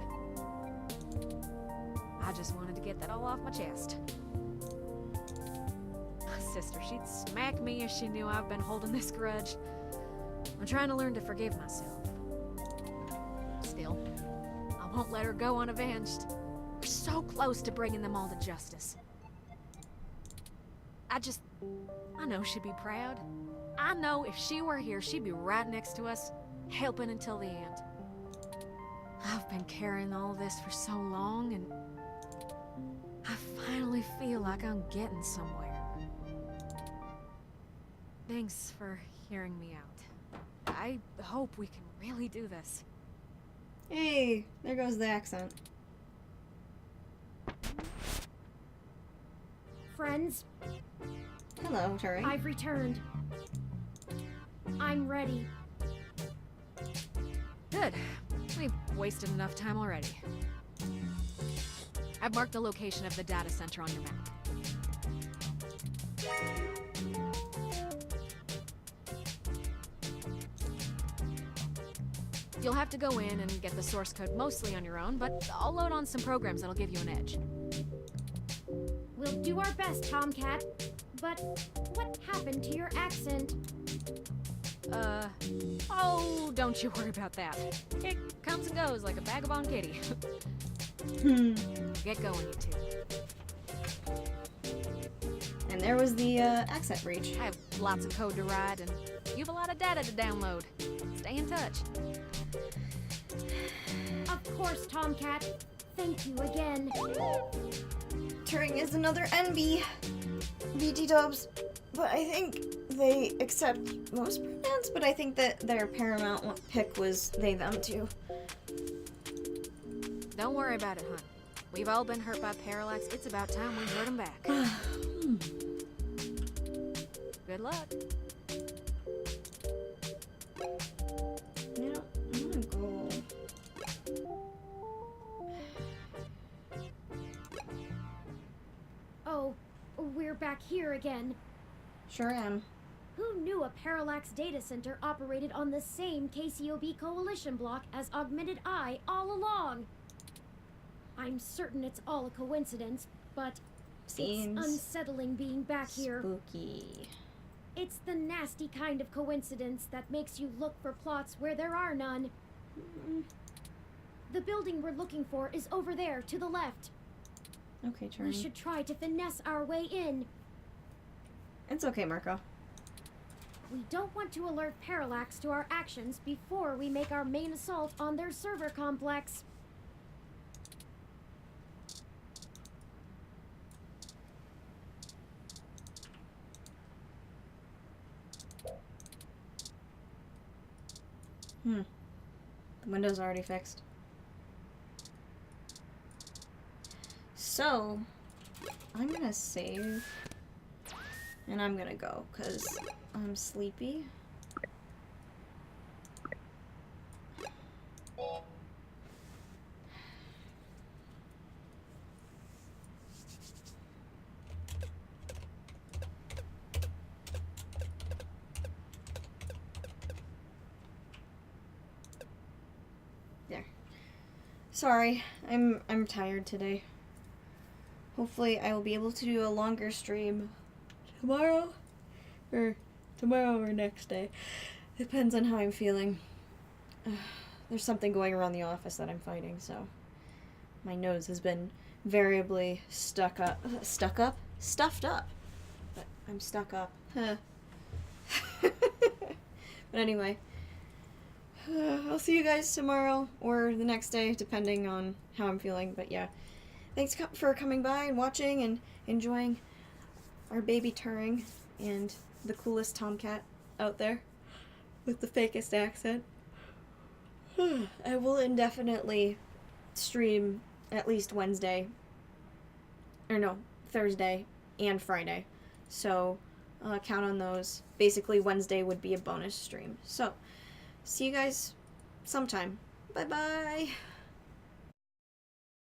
I just wanted to get that all off my chest. My sister, she'd smack me if she knew I've been holding this grudge. I'm trying to learn to forgive myself. Still, I won't let her go unavenged. We're so close to bringing them all to justice. I know she'd be proud. I know if she were here, she'd be right next to us, helping until the end. I've been carrying all this for so long, and I finally feel like I'm getting somewhere. Thanks for hearing me out. I hope we can really do this. Hey, there goes the accent. Friends, hello, Turing. I've returned. I'm ready. Good. We've wasted enough time already. I've marked the location of the data center on your map. You'll have to go in and get the source code mostly on your own, but I'll load on some programs that'll give you an edge. We'll do our best, Tomcat. But what happened to your accent? Oh, don't you worry about that. It comes and goes like a vagabond kitty. Get going, you two. And there was the accent breach. I have lots of code to write, and you have a lot of data to download. Stay in touch. Of course, Tomcat. Thank you again. Turing is another NB. BT dubs. But I think they accept most pronouns, but I think that their paramount pick was they, them too. Don't worry about it, hon. We've all been hurt by Parallax. It's about time we hurt them back. Good luck. Yeah, I'm gonna go. Oh, we're back here again. Sure am. Who knew a Parallax data center operated on the same KCOB coalition block as Augmented Eye all along? I'm certain it's all a coincidence, but Seems it's unsettling being back here. Spooky. It's the nasty kind of coincidence that makes you look for plots where there are none. The building we're looking for is over there, to the left. Okay, Turing. We should try to finesse our way in. It's okay, Marco. We don't want to alert Parallax to our actions before we make our main assault on their server complex. The window's already fixed. So, I'm gonna save. And I'm gonna go, because I'm sleepy. There. Sorry, I'm tired today. Hopefully I will be able to do a longer stream tomorrow or next day. Depends on how I'm feeling. There's something going around the office that I'm fighting, so my nose has been variably stuffed up, but I'm stuck up. But anyway, I'll see you guys tomorrow or the next day, depending on how I'm feeling. But yeah, thanks for coming by and watching and enjoying our baby Turing and the coolest tomcat out there with the fakest accent. I will indefinitely stream at least Wednesday, or no, Thursday and Friday. So count on those. Basically, Wednesday would be a bonus stream. So, see you guys sometime. Bye-bye.